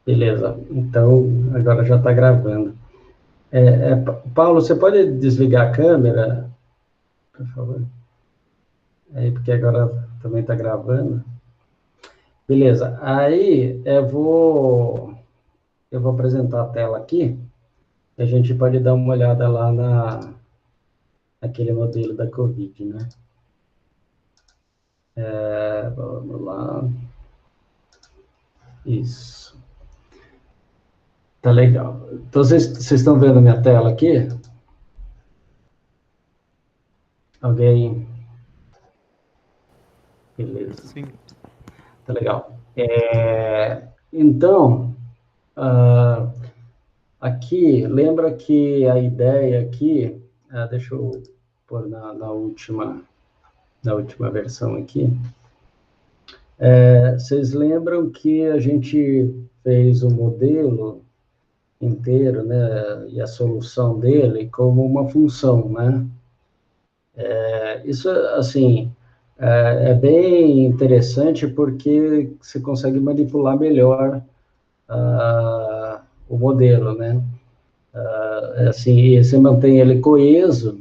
Beleza, então agora já está gravando. Paulo, você pode desligar a câmera, por favor? Porque agora também está gravando. Beleza, aí eu vou apresentar a tela aqui, e a gente pode dar uma olhada lá naquele modelo da Covid, né? Vamos lá. Isso. Tá legal. Então, vocês estão vendo a minha tela aqui? Alguém? Beleza. Sim. Tá legal. Então, ah, aqui, lembra que a ideia aqui, deixa eu pôr na última versão aqui. Vocês lembram que a gente fez o modelo inteiro, né, e a solução dele como uma função, né? Isso, assim, é bem interessante porque você consegue manipular melhor o modelo, né? Assim, e você mantém ele coeso.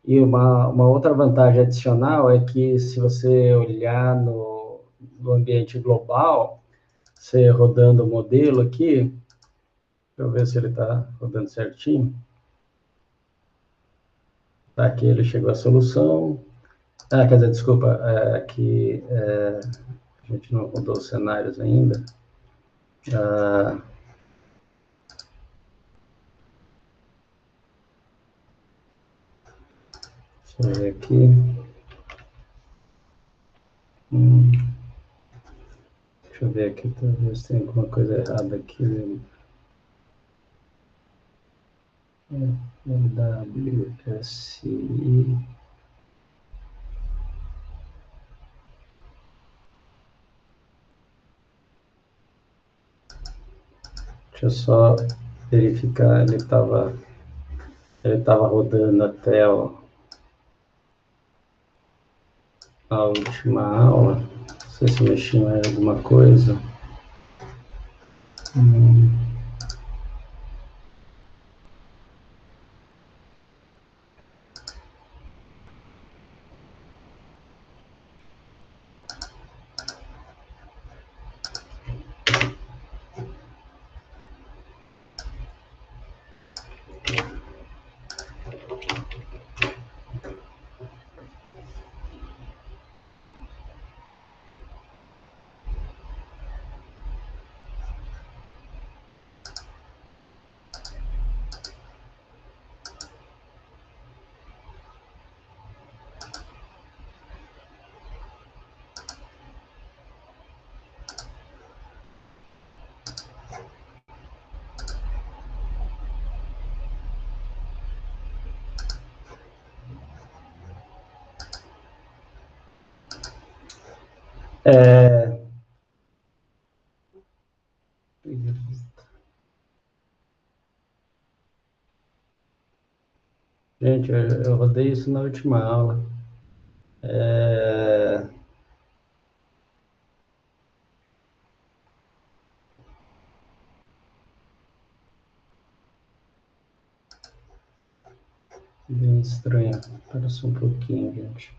E uma outra vantagem adicional é que se você olhar no ambiente global, você rodando o modelo aqui, deixa eu ver se ele está rodando certinho. Tá, aqui ele chegou à solução. Quer dizer, desculpa, aqui a gente não rodou os cenários ainda. Ah, deixa eu ver aqui. Deixa eu ver aqui, talvez tenha alguma coisa errada aqui. WSI. Deixa eu só verificar, ele tava rodando até a última aula. Não sei se mexi em alguma coisa. É, gente, eu rodei isso na última aula. É, bem estranho. Espera só um pouquinho, gente.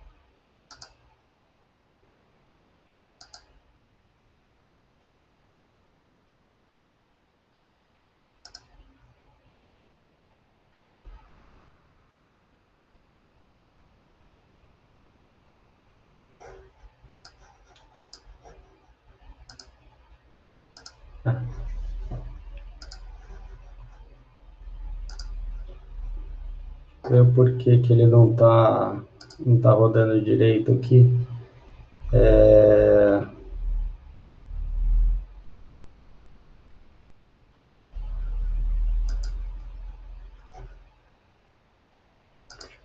Ver por que que ele não tá rodando direito aqui. É,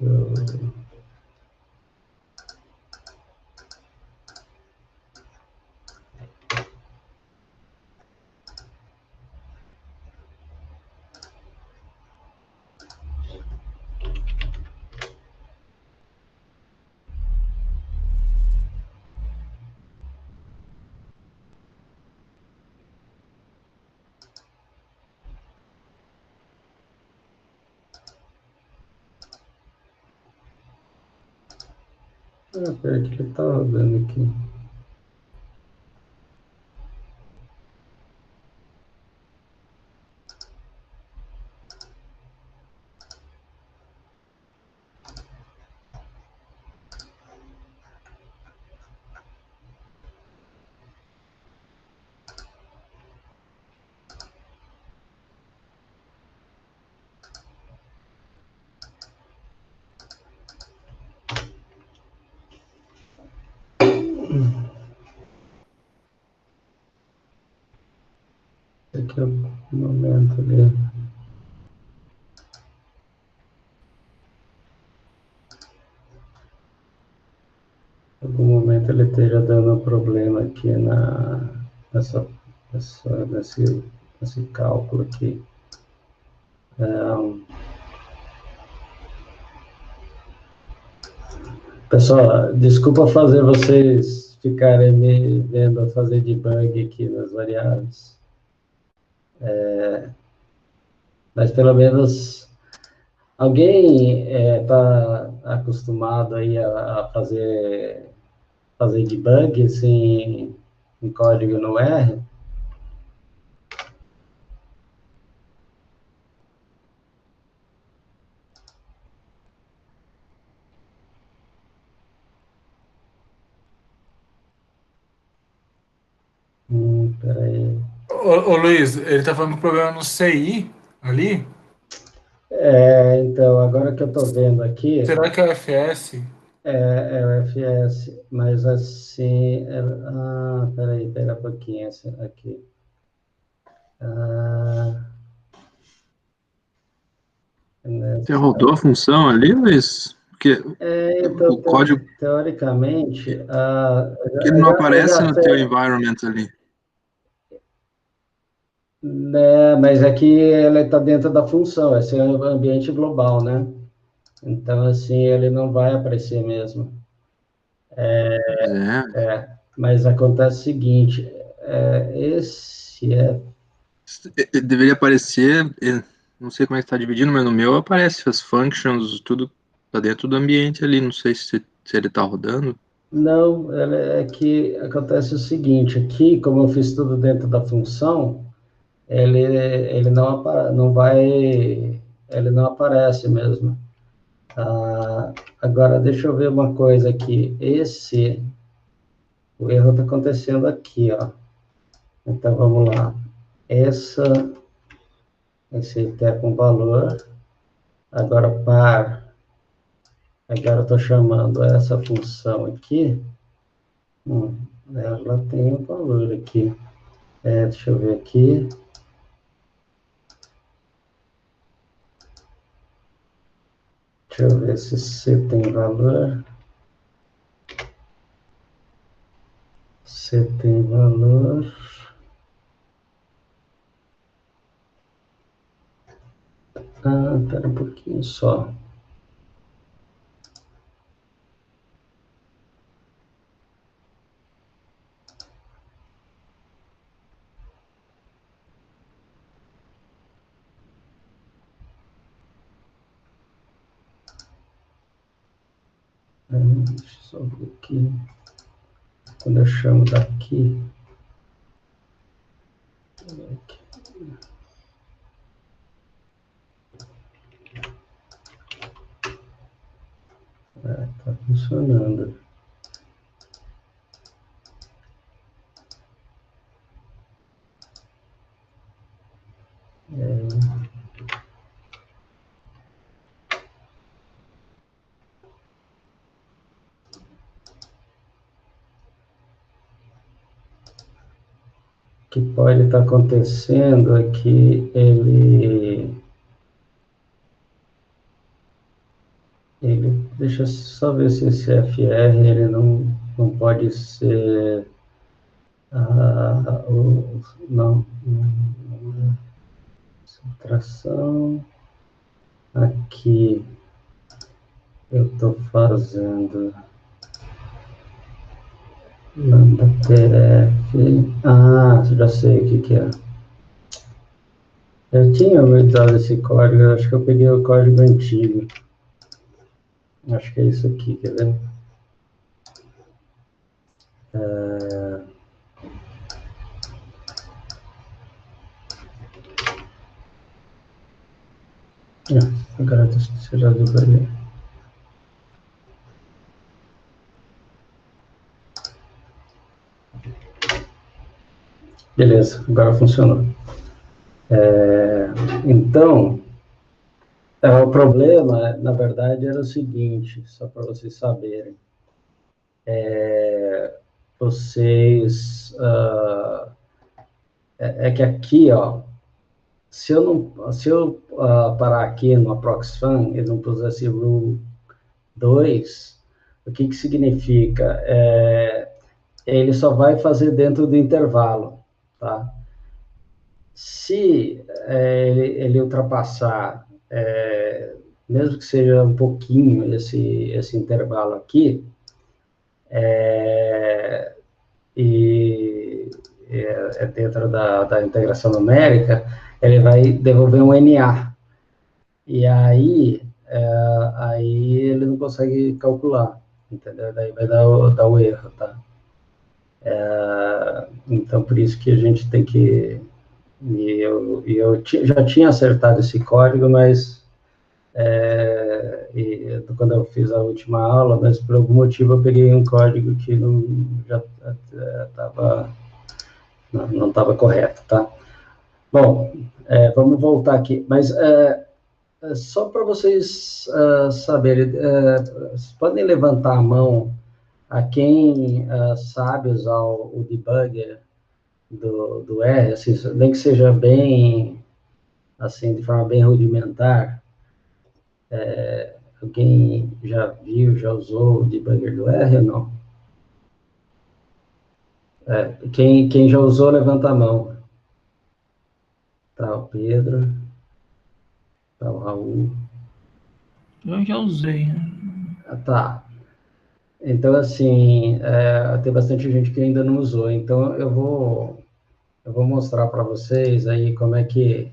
eu- Peraí que ele tá rodando aqui. Aqui é o momento dele. Em algum momento ele esteja dando um problema aqui nesse cálculo aqui. Pessoal, desculpa fazer vocês ficarem me vendo fazer debug aqui nas variáveis. Mas pelo menos alguém está acostumado aí a fazer debug assim, em código no R? Peraí. Ô Luiz, ele tá falando que o problema no CI ali. Então, agora que eu estou vendo aqui, Será que é o FS? é o FS, mas assim. Peraí, pera um pouquinho, essa aqui. Você rodou a função ali, Luiz? Porque Então, o código teoricamente, que ele não eu aparece já no teu sei, environment ali. né, mas aqui ele está dentro da função, esse é o ambiente global, né? Então, assim, ele não vai aparecer mesmo. Mas acontece o seguinte, esse é. Deveria aparecer, não sei como é que está dividindo, mas no meu aparece as functions, tudo tá dentro do ambiente ali. Não sei se ele está rodando. Não, é que acontece o seguinte, aqui, como eu fiz tudo dentro da função, ele não vai, ele não aparece mesmo. Agora, deixa eu ver uma coisa aqui. O erro está acontecendo aqui, ó. Então, vamos lá. Esse até com valor. Agora, agora eu estou chamando essa função aqui. Ela tem um valor aqui. Deixa eu ver aqui. Deixa eu ver se C tem valor. C tem valor. Espera um pouquinho só. Deixa eu só ver aqui. Quando eu chamo daqui. Tá funcionando. O que pode estar acontecendo é que deixa eu só ver se esse FR ele não pode ser não é subtração aqui eu estou fazendo lambda TF, já sei o que é. Eu tinha aumentado esse código, acho que eu peguei o código antigo. Acho que é isso aqui, quer ver? Agora você já viu para ele. Beleza, agora funcionou. Então, o problema, na verdade, era o seguinte, só para vocês saberem. É que aqui, ó, se eu parar aqui no ApproxFun e não pusesse Rule 2, o que significa? Ele só vai fazer dentro do intervalo, tá? Se ele ultrapassar, mesmo que seja um pouquinho esse intervalo aqui, e dentro da integração numérica, ele vai devolver um NA. E aí ele não consegue calcular, entendeu? Daí vai dar o erro, tá? Então, por isso que a gente tem que... eu já tinha acertado esse código, mas quando eu fiz a última aula, mas por algum motivo eu peguei um código que não estava correto, tá? Bom, vamos voltar aqui, mas só para vocês saberem, vocês podem levantar a mão a quem sabe usar o debugger do R, assim, nem que seja bem, assim, de forma bem rudimentar. Alguém já viu, já usou o debugger do R ou não? Quem já usou, levanta a mão. Tá, o Pedro. Tá, o Raul. Eu já usei. Tá. Então, assim, tem bastante gente que ainda não usou. Então, eu vou mostrar para vocês aí como é que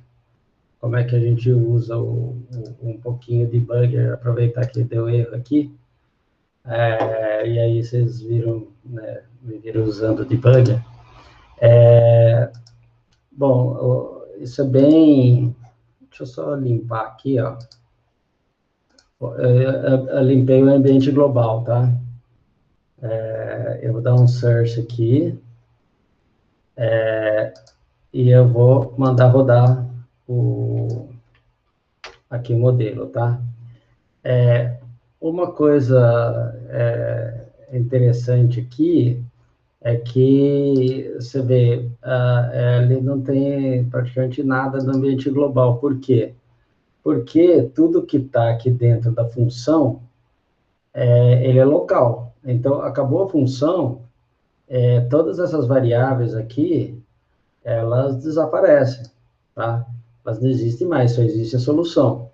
a gente usa um pouquinho de debugger, aproveitar que deu erro aqui. E aí vocês viram, né, me viram usando o debugger. Bom, isso é bem... Deixa eu só limpar aqui, ó. Eu limpei o ambiente global, tá? Eu vou dar um search aqui. E eu vou mandar rodar aqui o modelo, tá? Uma coisa interessante aqui é que você vê, ele não tem praticamente nada no ambiente global. Por quê? Porque tudo que está aqui dentro da função, ele é local. Então, acabou a função, todas essas variáveis aqui, elas desaparecem, tá? Elas não existem mais, só existe a solução.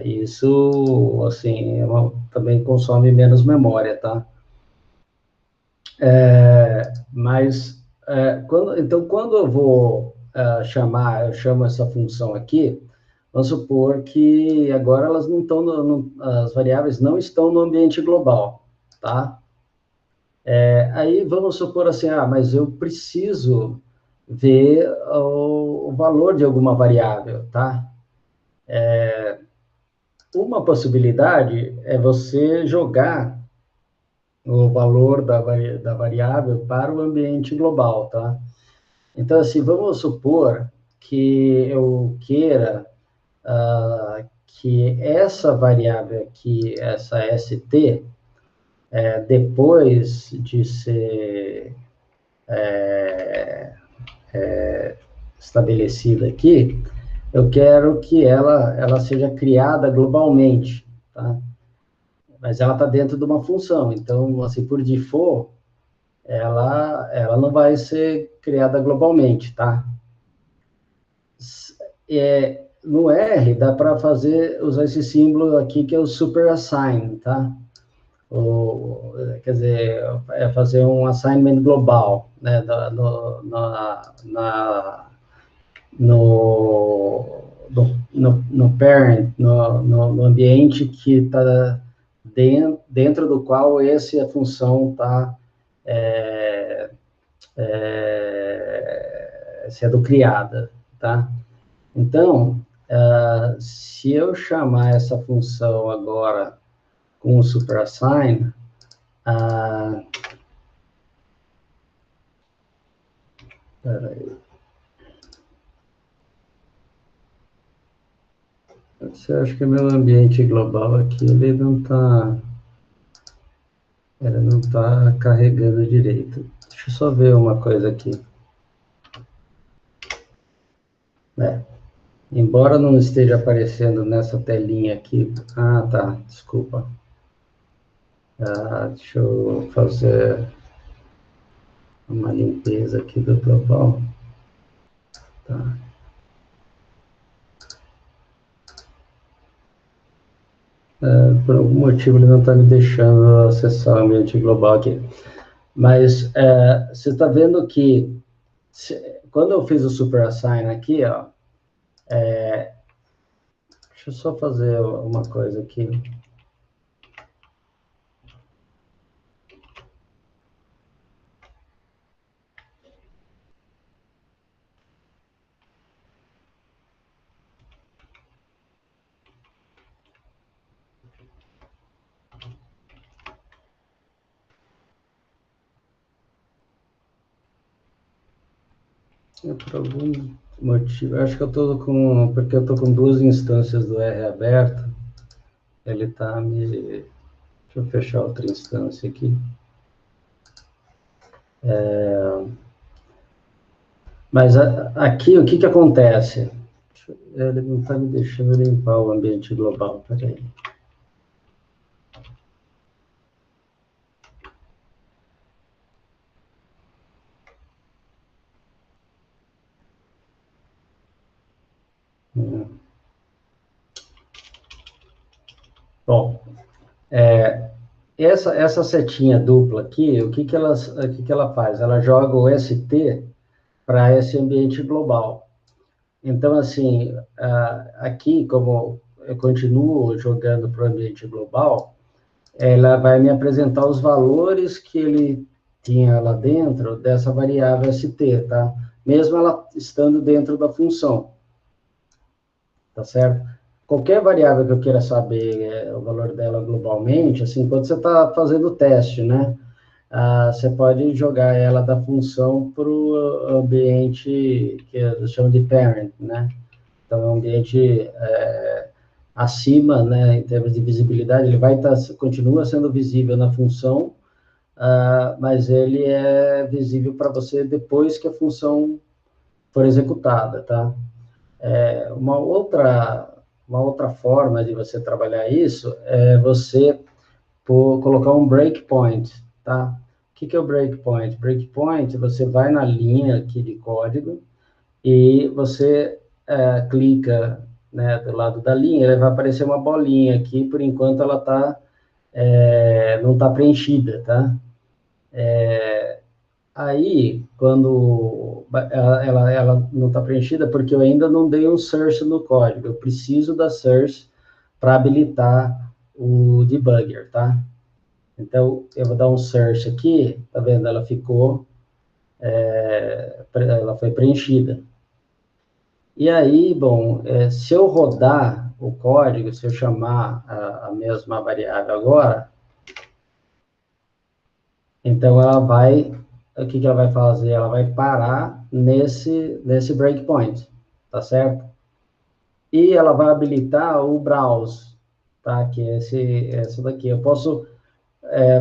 Isso, assim, também consome menos memória, tá? Mas, quando eu vou eu chamo essa função aqui, vamos supor que agora elas não estão, as variáveis não estão no ambiente global, tá? Aí vamos supor assim, mas eu preciso ver o valor de alguma variável, tá? Uma possibilidade é você jogar o valor da variável para o ambiente global, tá? Então, assim, vamos supor que eu queira que essa variável aqui, essa ST, depois de ser estabelecida aqui, eu quero que ela seja criada globalmente, tá? Mas ela está dentro de uma função, então, assim, por default, ela não vai ser criada globalmente, tá? No R, dá para usar esse símbolo aqui, que é o super assign, tá? Quer dizer, fazer um assignment global, né? No parent, no ambiente que está dentro do qual essa função está sendo criada, tá? Então, se eu chamar essa função agora com o superassign, peraí. Você acha que meu ambiente global aqui, ele não está carregando direito. Deixa eu só ver uma coisa aqui. Embora não esteja aparecendo nessa telinha aqui. Ah, tá, desculpa. Deixa eu fazer uma limpeza aqui do global. Tá. Por algum motivo ele não está me deixando acessar o ambiente global aqui. Mas você está vendo que quando eu fiz o superassign aqui, ó, deixa eu só fazer uma coisa aqui. Por algum motivo, acho que porque eu estou com duas instâncias do R aberto, ele está me... Deixa eu fechar outra instância aqui. Mas aqui, o que acontece? Ele não está me deixando limpar o ambiente global, peraí. Bom, essa setinha dupla aqui, o que ela faz? Ela joga o ST para esse ambiente global. Então, assim, aqui, como eu continuo jogando para o ambiente global, ela vai me apresentar os valores que ele tinha lá dentro dessa variável ST, tá? Mesmo ela estando dentro da função, tá certo? Qualquer variável que eu queira saber o valor dela globalmente, assim, quando você está fazendo o teste, né? Você pode jogar ela da função para o ambiente que eles chamam de parent, né? Então, é um ambiente acima, né, em termos de visibilidade, ele continua sendo visível na função, mas ele é visível para você depois que a função for executada, tá? Uma outra forma de você trabalhar isso é você colocar um breakpoint, tá? O que é o breakpoint? Breakpoint, você vai na linha aqui de código e você clica, né, do lado da linha, ele vai aparecer uma bolinha aqui, por enquanto ela não está preenchida, tá? Aí, quando ela não está preenchida, porque eu ainda não dei um search no código, eu preciso da search para habilitar o debugger, tá? Então, eu vou dar um search aqui, tá vendo? Ela foi preenchida. E aí, bom, se eu rodar o código, se eu chamar a mesma variável agora, então o que ela vai fazer? Ela vai parar nesse breakpoint, tá certo? E ela vai habilitar o browse, tá? Que é esse daqui. Eu posso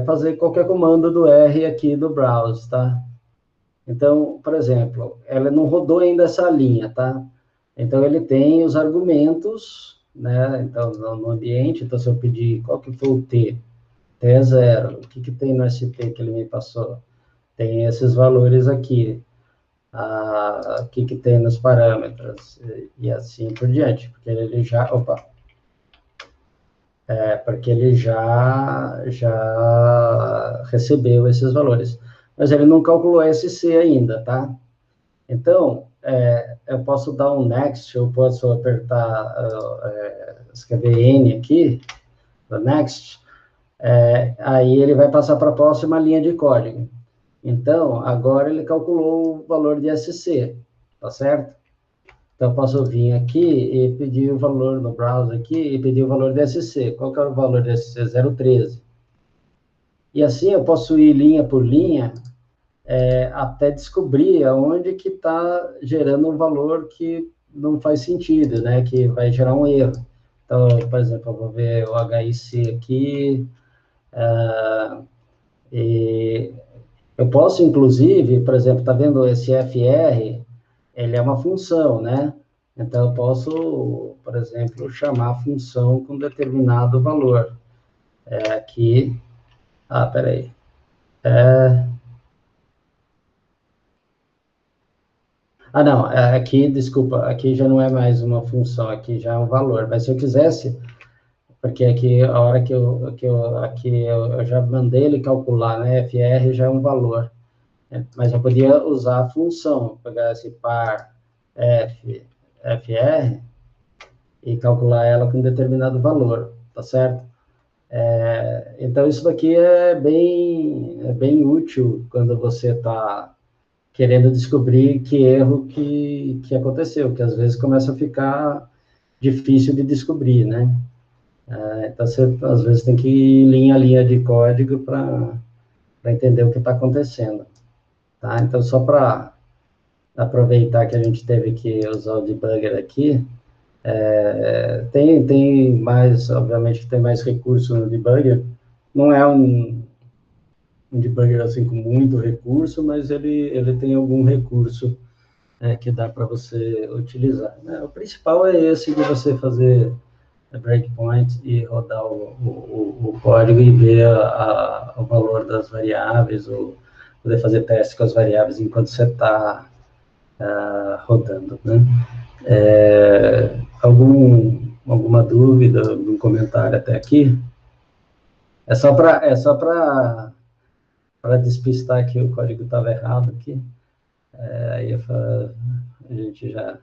fazer qualquer comando do R aqui do browse, tá? Então, por exemplo, ela não rodou ainda essa linha, tá? Então, ele tem os argumentos, né? Então, no ambiente, então, se eu pedir qual que foi o T é 0, o que tem no ST que ele me passou? Tem esses valores aqui. O que tem nos parâmetros? E assim por diante, porque ele já... Opa! Porque ele já recebeu esses valores. Mas ele não calculou SC ainda, tá? Então, eu posso dar um next, eu posso apertar, escrever N aqui, next, aí ele vai passar para a próxima linha de código. Então, agora ele calculou o valor de SC, tá certo? Então, eu posso vir aqui e pedir o valor no browser aqui e pedir o valor de SC. Qual que é o valor de SC? 0,13. E assim eu posso ir linha por linha até descobrir aonde que está gerando um valor que não faz sentido, né? Que vai gerar um erro. Então, por exemplo, eu vou ver o HIC aqui, e eu posso, inclusive, por exemplo, tá vendo esse FR, ele é uma função, né? Então, eu posso, por exemplo, chamar a função com determinado valor. Aqui, peraí. Não, aqui, desculpa, aqui já não é mais uma função, aqui já é um valor. Mas se eu quisesse, porque aqui, a hora eu já mandei ele calcular, né? FR já é um valor. Mas eu podia usar a função, pegar esse par FR e calcular ela com um determinado valor, tá certo? Então, isso daqui é bem útil quando você está querendo descobrir que erro que aconteceu, que às vezes começa a ficar difícil de descobrir, né? Então, você às vezes tem que ir linha a linha de código para entender o que está acontecendo, tá? Então, só para aproveitar que a gente teve que usar o debugger aqui, tem mais, obviamente, tem mais recurso no debugger, não é um debugger assim com muito recurso, mas ele tem algum recurso que dá para você utilizar, né? O principal é esse de você fazer breakpoint e rodar o código e ver o valor das variáveis, ou poder fazer teste com as variáveis enquanto você está rodando, né? Alguma dúvida, algum comentário até aqui? É só para despistar que o código estava errado aqui. Aí a gente já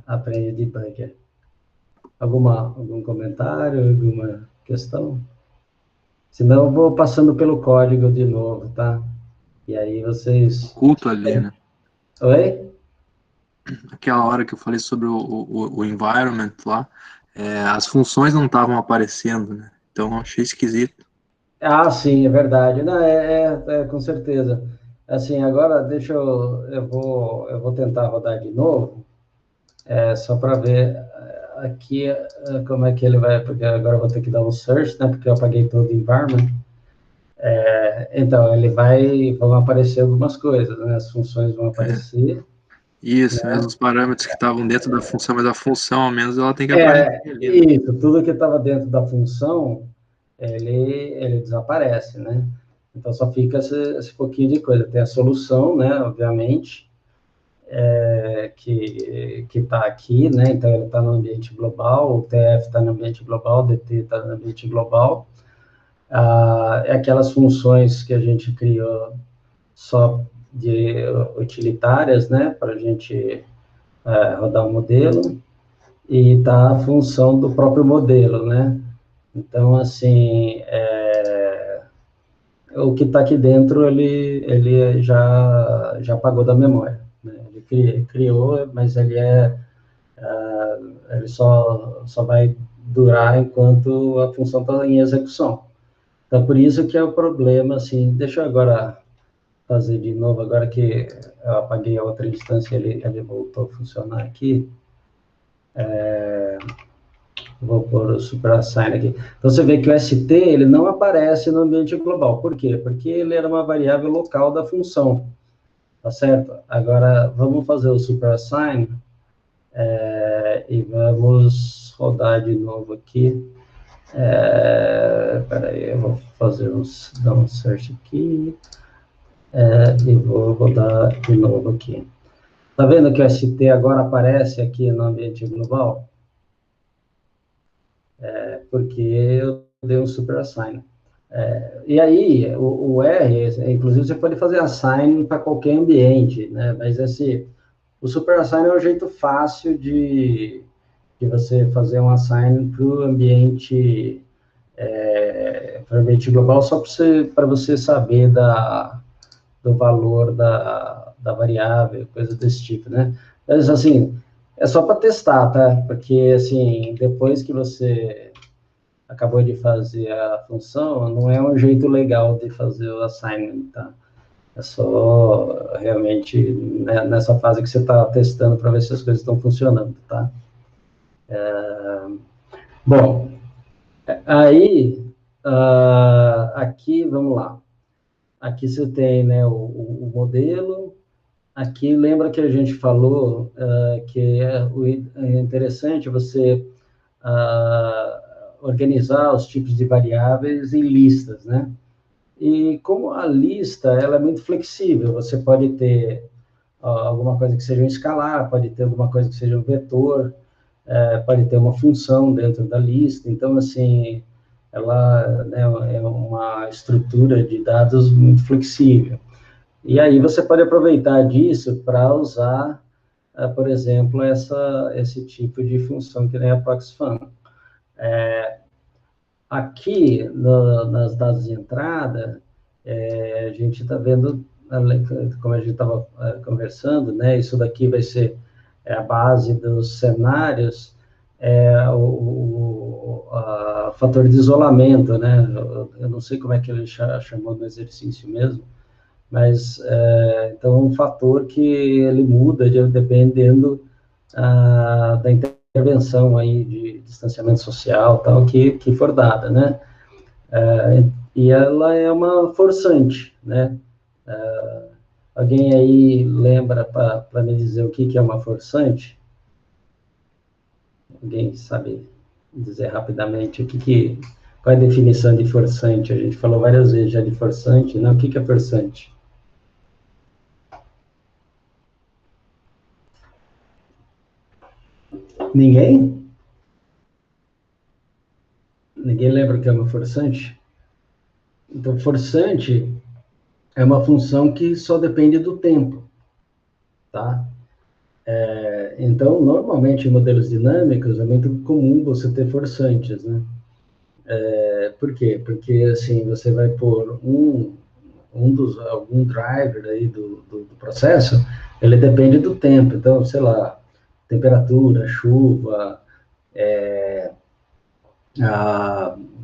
aprende debugger. Algum comentário, alguma questão? Senão eu vou passando pelo código de novo, tá? E aí vocês... Oculto ali, né? Oi? Aquela hora que eu falei sobre o environment lá, as funções não estavam aparecendo, né? Então eu achei esquisito. Sim, é verdade. Não, com certeza. Assim, agora eu vou tentar rodar de novo, só para ver aqui como é que ele vai, porque agora eu vou ter que dar um search, né? Porque eu apaguei todo o environment. Então, vão aparecer algumas coisas, né? As funções vão aparecer. Isso, Né? mesmo os parâmetros que estavam dentro da função, mas a função, ao menos, ela tem que aparecer ali, né? Isso, tudo que estava dentro da função, ele desaparece, né? Então, só fica esse pouquinho de coisa. Tem a solução, né? Obviamente, que está aqui, né? Então, ele está no ambiente global, o TF está no ambiente global, o DT está no ambiente global. Aquelas funções que a gente criou só de utilitárias, né? Para a gente rodar o modelo. E tá a função do próprio modelo, né? Então, assim, o que está aqui dentro, ele já apagou da memória, né? Ele criou, mas ele só vai durar enquanto a função está em execução. Então, por isso que é o problema, assim, deixa eu agora fazer de novo, agora que eu apaguei a outra instância, ele voltou a funcionar aqui. Vou pôr o superassign aqui. Então, você vê que o ST, ele não aparece no ambiente global. Por quê? Porque ele era uma variável local da função. Tá certo? Agora, vamos fazer o superassign e vamos rodar de novo aqui. Peraí, eu vou dar um search aqui e vou rodar de novo aqui. Tá vendo que o ST agora aparece aqui no ambiente global? Porque eu dei um superassign. E aí, o R, inclusive, você pode fazer assign para qualquer ambiente, né? Mas, assim, o superassign é um jeito fácil de você fazer um assign para o ambiente global, só para você saber do valor da variável, coisa desse tipo, né? Mas, assim, é só para testar, tá? Porque, assim, depois que você acabou de fazer a função, não é um jeito legal de fazer o assignment, tá? É só realmente nessa fase que você está testando para ver se as coisas estão funcionando, tá? Bom, aí, aqui, vamos lá. Aqui você tem, né, o modelo. Aqui, lembra que a gente falou que é interessante você organizar os tipos de variáveis em listas, né? E como a lista, ela é muito flexível, você pode ter alguma coisa que seja um escalar, pode ter alguma coisa que seja um vetor, pode ter uma função dentro da lista. Então, assim, ela, né, é uma estrutura de dados muito flexível. E aí você pode aproveitar disso para usar, por exemplo, esse tipo de função que nem a proxfun. Aqui, nas dados de entrada, a gente está vendo, como a gente estava conversando, né, isso daqui vai ser a base dos cenários, o fator de isolamento, né, eu não sei como é que ele chamou no exercício mesmo, mas, então, um fator que ele muda dependendo da intervenção aí de distanciamento social, tal, que for dada, né? E ela é uma forçante, né? Alguém aí lembra para me dizer o que é uma forçante? Alguém sabe dizer rapidamente qual é a definição de forçante? A gente falou várias vezes já de forçante, né? O que é forçante? Ninguém? Ninguém lembra o que é uma forçante? Então, forçante é uma função que só depende do tempo, tá? Então, normalmente, em modelos dinâmicos, é muito comum você ter forçantes, né? Por quê? Porque, assim, você vai pôr algum driver aí do processo, ele depende do tempo. Então, sei lá, temperatura, chuva,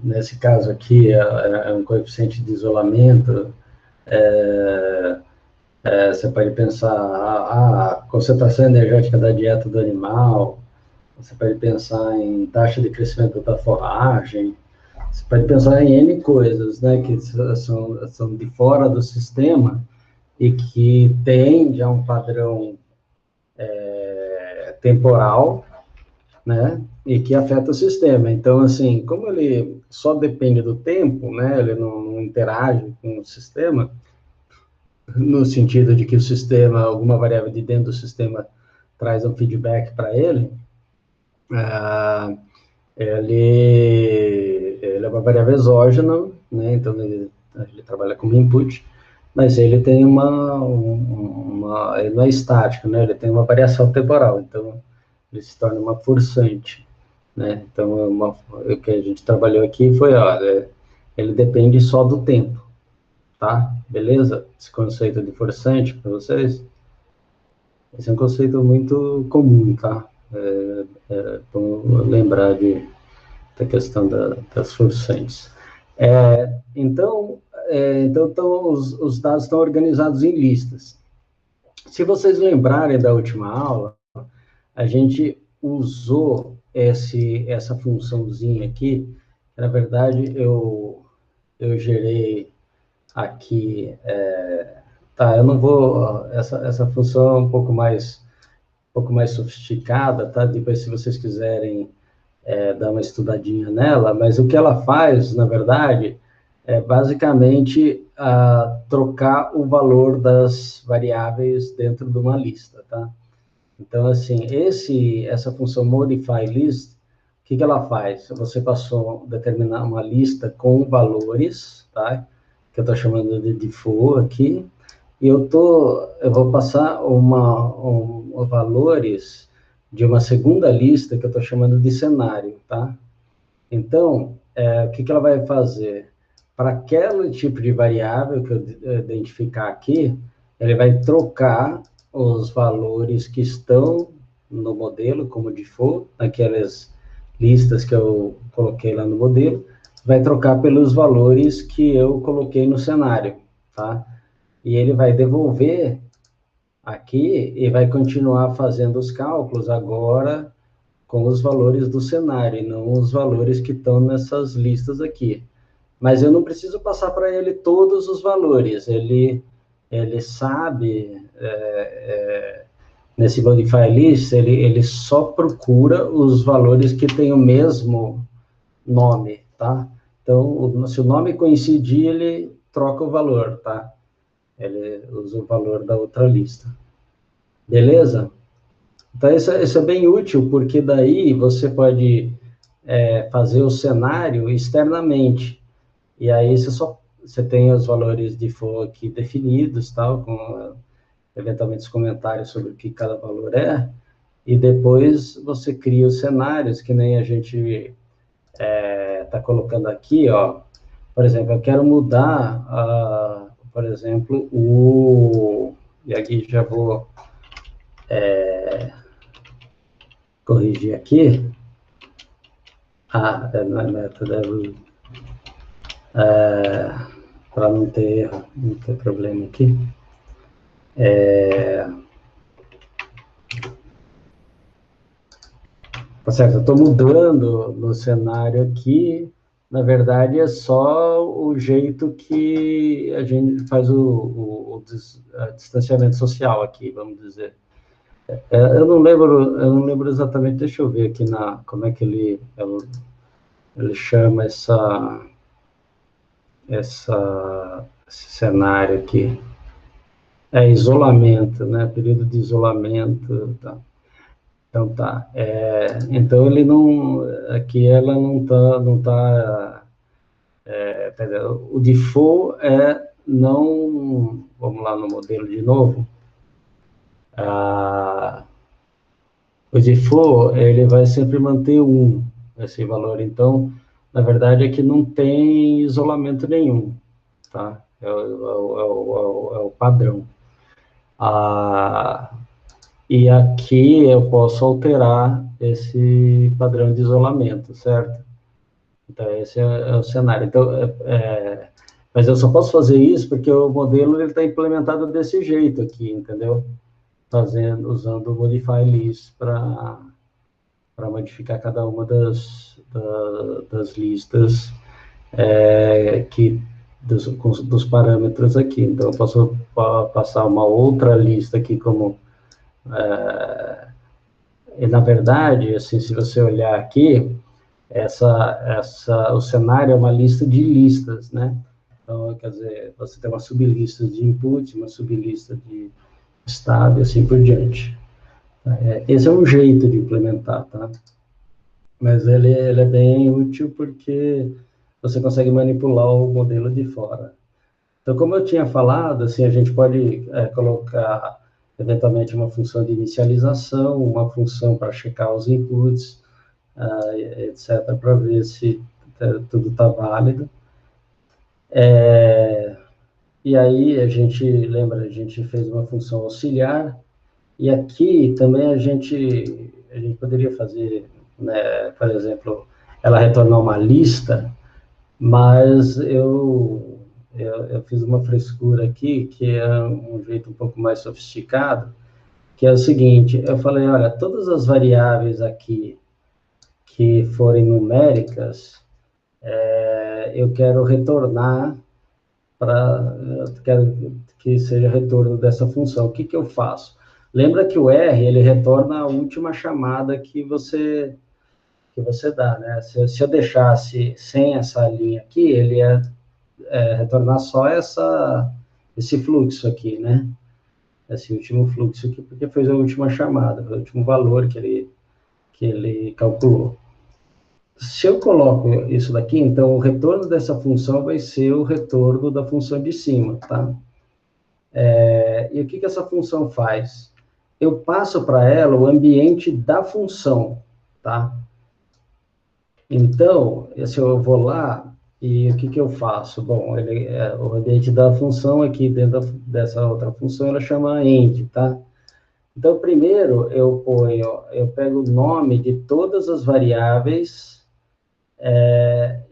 nesse caso aqui, é um coeficiente de isolamento. Você pode pensar a concentração energética da dieta do animal, você pode pensar em taxa de crescimento da forragem, você pode pensar em N coisas, né, que são de fora do sistema e que tem já um padrão temporal, né, e que afeta o sistema. Então, assim, como ele só depende do tempo, né, ele não interage com o sistema, no sentido de que o sistema, alguma variável de dentro do sistema traz um feedback para ele, ele é uma variável exógena, né? Então ele trabalha como input, mas ele tem ele não é estático, né? Ele tem uma variação temporal, então ele se torna uma forçante, né? Então o que a gente trabalhou aqui foi, ele depende só do tempo, tá? Beleza? Esse conceito de forçante para vocês? Esse é um conceito muito comum, tá? Bom lembrar da questão das forçantes. Então os dados estão organizados em listas. Se vocês lembrarem da última aula, a gente usou essa funçãozinha aqui. Na verdade, eu gerei aqui, eu não vou, essa função é um pouco mais sofisticada, tá? Depois, se vocês quiserem dar uma estudadinha nela, mas o que ela faz, na verdade, é basicamente trocar o valor das variáveis dentro de uma lista, tá? Então, assim, essa função modify list, o que ela faz? Você passou a determinar uma lista com valores, tá? Que eu estou chamando de default aqui, e eu vou passar valores de uma segunda lista que eu estou chamando de cenário, tá? Então, o que ela vai fazer? para aquele tipo de variável que eu identificar aqui, ele vai trocar os valores que estão no modelo, como default, naquelas listas que eu coloquei lá no modelo, vai trocar pelos valores que eu coloquei no cenário, tá? E ele vai devolver aqui e vai continuar fazendo os cálculos agora com os valores do cenário, e não os valores que estão nessas listas aqui. Mas eu não preciso passar para ele todos os valores, ele sabe, nesse Modify List, ele só procura os valores que têm o mesmo nome, tá? Então, se o nome coincidir, ele troca o valor, tá? Ele usa o valor da outra lista. Beleza? Então, isso é bem útil, porque daí você pode fazer o cenário externamente. E aí você tem os valores default aqui definidos, tal, com eventualmente os comentários sobre o que cada valor é, e depois você cria os cenários, que nem a gente está colocando aqui, ó. Por exemplo, eu quero mudar, por exemplo, e aqui já vou corrigir aqui. Não é método, para não ter problema aqui. Tá certo, eu estou mudando no cenário aqui, na verdade é só o jeito que a gente faz o distanciamento social aqui, vamos dizer. Eu não lembro exatamente, deixa eu ver aqui como é que ele chama esse cenário aqui. Isolamento, né? Período de isolamento, tá. Então tá. Então ele não, aqui ela não tá o default não, vamos lá no modelo de novo. O default, ele vai sempre manter 1, esse valor. Então, na verdade, aqui não tem isolamento nenhum, tá? É o padrão. E aqui eu posso alterar esse padrão de isolamento, certo? Então, esse é o cenário. Então, mas eu só posso fazer isso porque o modelo está implementado desse jeito aqui, entendeu? Usando o Modify List para modificar cada uma das listas dos parâmetros aqui. Então, eu posso passar uma outra lista aqui como... e, na verdade, assim, se você olhar aqui, o cenário é uma lista de listas, né? Então, quer dizer, você tem uma sublista de input, uma sublista de estado e assim por diante. Esse é um jeito de implementar, tá? Mas ele é bem útil porque você consegue manipular o modelo de fora. Então, como eu tinha falado, assim, a gente pode colocar, eventualmente, uma função de inicialização, uma função para checar os inputs, etc., para ver se tudo está válido. E aí, a gente fez uma função auxiliar, e aqui também a gente poderia fazer, né, por exemplo, ela retornar uma lista, mas eu fiz uma frescura aqui, que é um jeito um pouco mais sofisticado, que é o seguinte, eu falei, olha, todas as variáveis aqui que forem numéricas, eu quero retornar quero que seja retorno dessa função. O que eu faço? Lembra que o R, ele retorna a última chamada que você dá, né? Se eu deixasse sem essa linha aqui, ele ia retornar só esse fluxo aqui, né? Esse último fluxo aqui, porque foi a última chamada, foi o último valor que ele calculou. Se eu coloco isso daqui, então o retorno dessa função vai ser o retorno da função de cima, tá? E o que essa função faz? Eu passo para ela o ambiente da função, tá? Então, se eu vou lá E o que que eu faço? Bom, o ambiente da função aqui dentro dessa outra função, ela chama end, tá? Então, primeiro eu pego o nome de todas as variáveis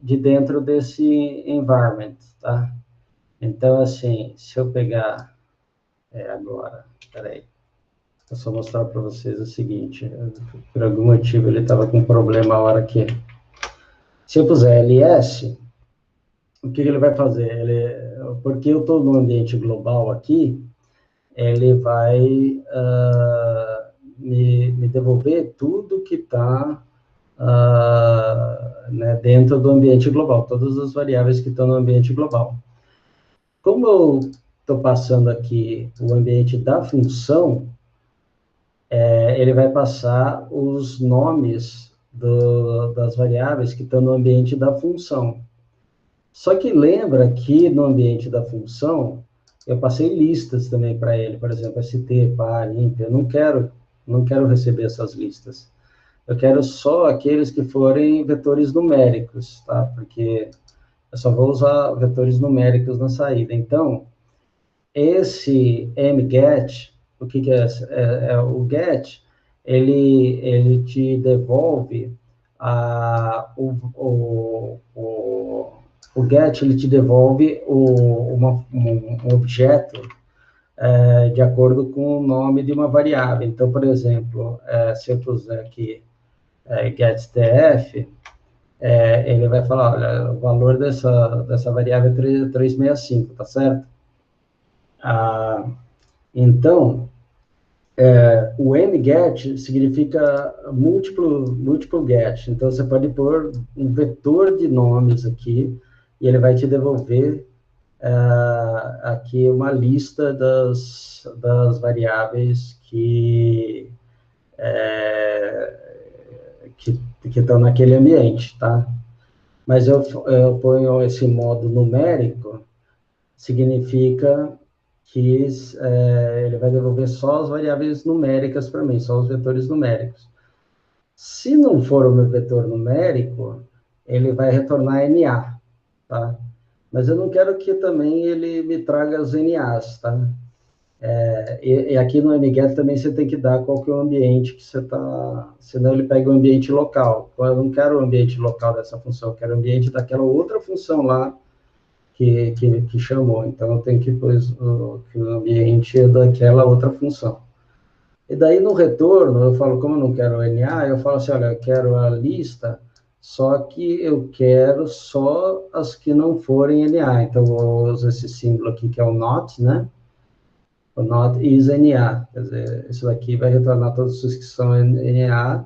de dentro desse environment, tá? Então, assim, se eu pegar agora, peraí, vou só mostrar para vocês o seguinte, por algum motivo ele estava com problema a hora que... Se eu puser ls, o que ele vai fazer? Porque eu estou no ambiente global aqui, ele vai me devolver tudo que está né, dentro do ambiente global, todas as variáveis que estão no ambiente global. Como eu estou passando aqui o ambiente da função, ele vai passar os nomes das variáveis que estão no ambiente da função. Só que lembra que no ambiente da função, eu passei listas também para ele, por exemplo, st, par, imp. Eu não quero receber essas listas. Eu quero só aqueles que forem vetores numéricos, tá? Porque eu só vou usar vetores numéricos na saída. Então, esse mget, o que que é? O get, ele te devolve o get, ele te devolve um objeto de acordo com o nome de uma variável. Então, por exemplo, se eu puser aqui getDF, ele vai falar, olha, o valor dessa variável é 365, tá certo? Então, o mget significa múltiplo get. Então, você pode pôr um vetor de nomes aqui, e ele vai te devolver aqui uma lista das variáveis que estão naquele ambiente, tá? Mas eu ponho esse modo numérico, significa que ele vai devolver só as variáveis numéricas para mim, só os vetores numéricos. Se não for o meu vetor numérico, ele vai retornar NA, tá? Mas eu não quero que também ele me traga os NAs, tá? E aqui no mget também você tem que dar qual que é o ambiente que você está... Senão ele pega o ambiente local. Eu não quero o ambiente local dessa função, eu quero o ambiente daquela outra função lá que chamou. Então, eu tenho que pôr que o ambiente é daquela outra função. E daí, no retorno, eu falo, como eu não quero NA, eu falo assim, olha, eu quero a lista, só que eu quero só as que não forem NA. Então, eu uso esse símbolo aqui, que é o not, né? O not is NA. Quer dizer, isso daqui vai retornar todos os que são NA,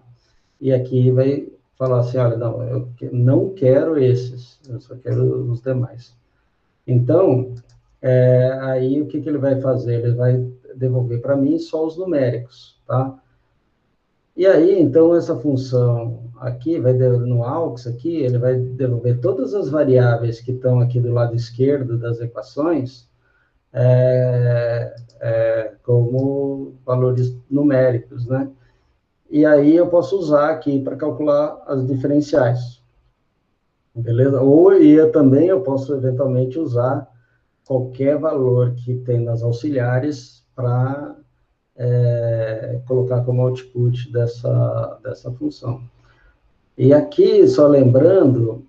e aqui vai falar assim, olha, não, eu não quero esses, eu só quero os demais. Então, aí o que ele vai fazer? Ele vai devolver para mim só os numéricos, tá? E aí, então, essa função aqui, no aux aqui, ele vai devolver todas as variáveis que estão aqui do lado esquerdo das equações como valores numéricos, né? E aí eu posso usar aqui para calcular as diferenciais, beleza? Ou também eu posso eventualmente usar qualquer valor que tem nas auxiliares para colocar como output dessa função. E aqui, só lembrando,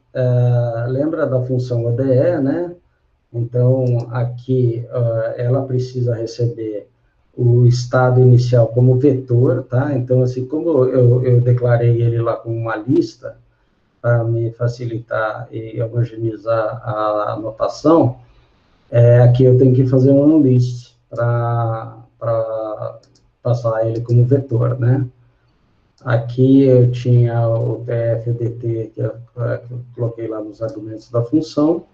lembra da função ODE, né? Então, aqui, ela precisa receber o estado inicial como vetor, tá? Então, assim, como eu declarei ele lá como uma lista, para me facilitar e homogeneizar a anotação, aqui eu tenho que fazer um list para passar ele como vetor, né? Aqui eu tinha o TF-DT, que eu coloquei lá nos argumentos da função,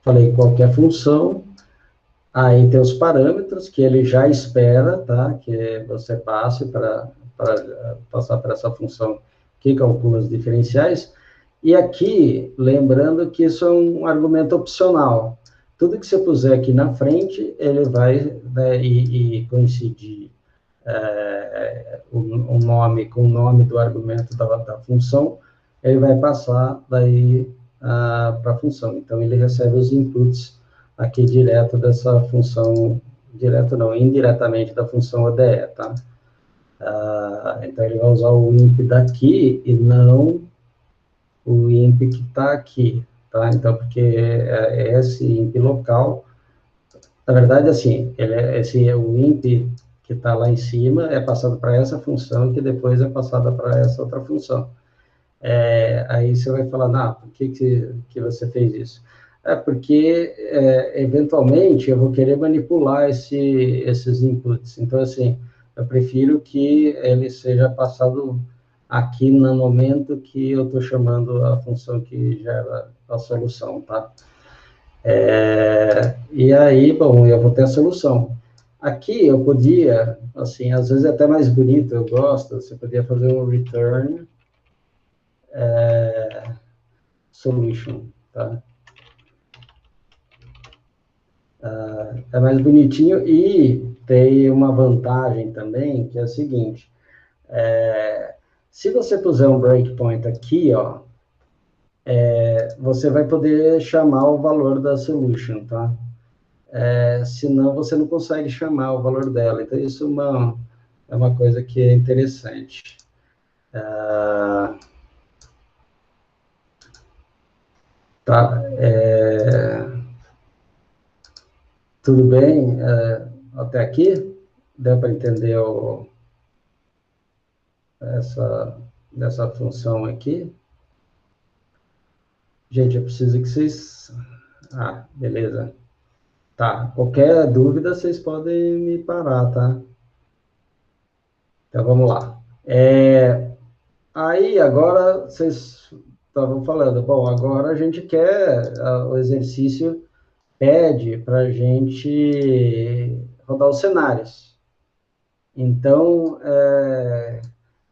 falei qualquer função, aí tem os parâmetros que ele já espera, tá? Que você passe para passar para essa função que calcula os diferenciais, e aqui, lembrando que isso é um argumento opcional. Tudo que você puser aqui na frente, ele vai coincidir o nome com o nome do argumento da função, ele vai passar daí para a função. Então, ele recebe os inputs aqui direto dessa função, direto não, indiretamente da função ODE, tá? Então, ele vai usar o INP daqui e não o INP que está aqui, tá? Então, porque esse INP local, na verdade, assim, o INP que está lá em cima é passado para essa função, que depois é passada para essa outra função. Aí você vai falar, não, por que você fez isso? Porque, eventualmente, eu vou querer manipular esses inputs. Então, assim, eu prefiro que ele seja passado aqui no momento que eu estou chamando a função que gera a solução, tá? E aí, bom, eu vou ter a solução. Aqui eu podia, assim, às vezes é até mais bonito, eu gosto, você podia fazer um return solution, tá? É mais bonitinho e tem uma vantagem também, que é a seguinte, se você puser um breakpoint aqui, ó, você vai poder chamar o valor da solution, tá? Senão você não consegue chamar o valor dela. Então, isso é uma coisa que é interessante. Tá? Tudo bem até aqui? Deu para entender dessa função aqui? Gente, eu preciso que vocês... beleza. Tá, qualquer dúvida, vocês podem me parar, tá? Então, vamos lá. Aí, agora, vocês estavam falando, bom, agora a gente quer, o exercício pede para a gente rodar os cenários. Então,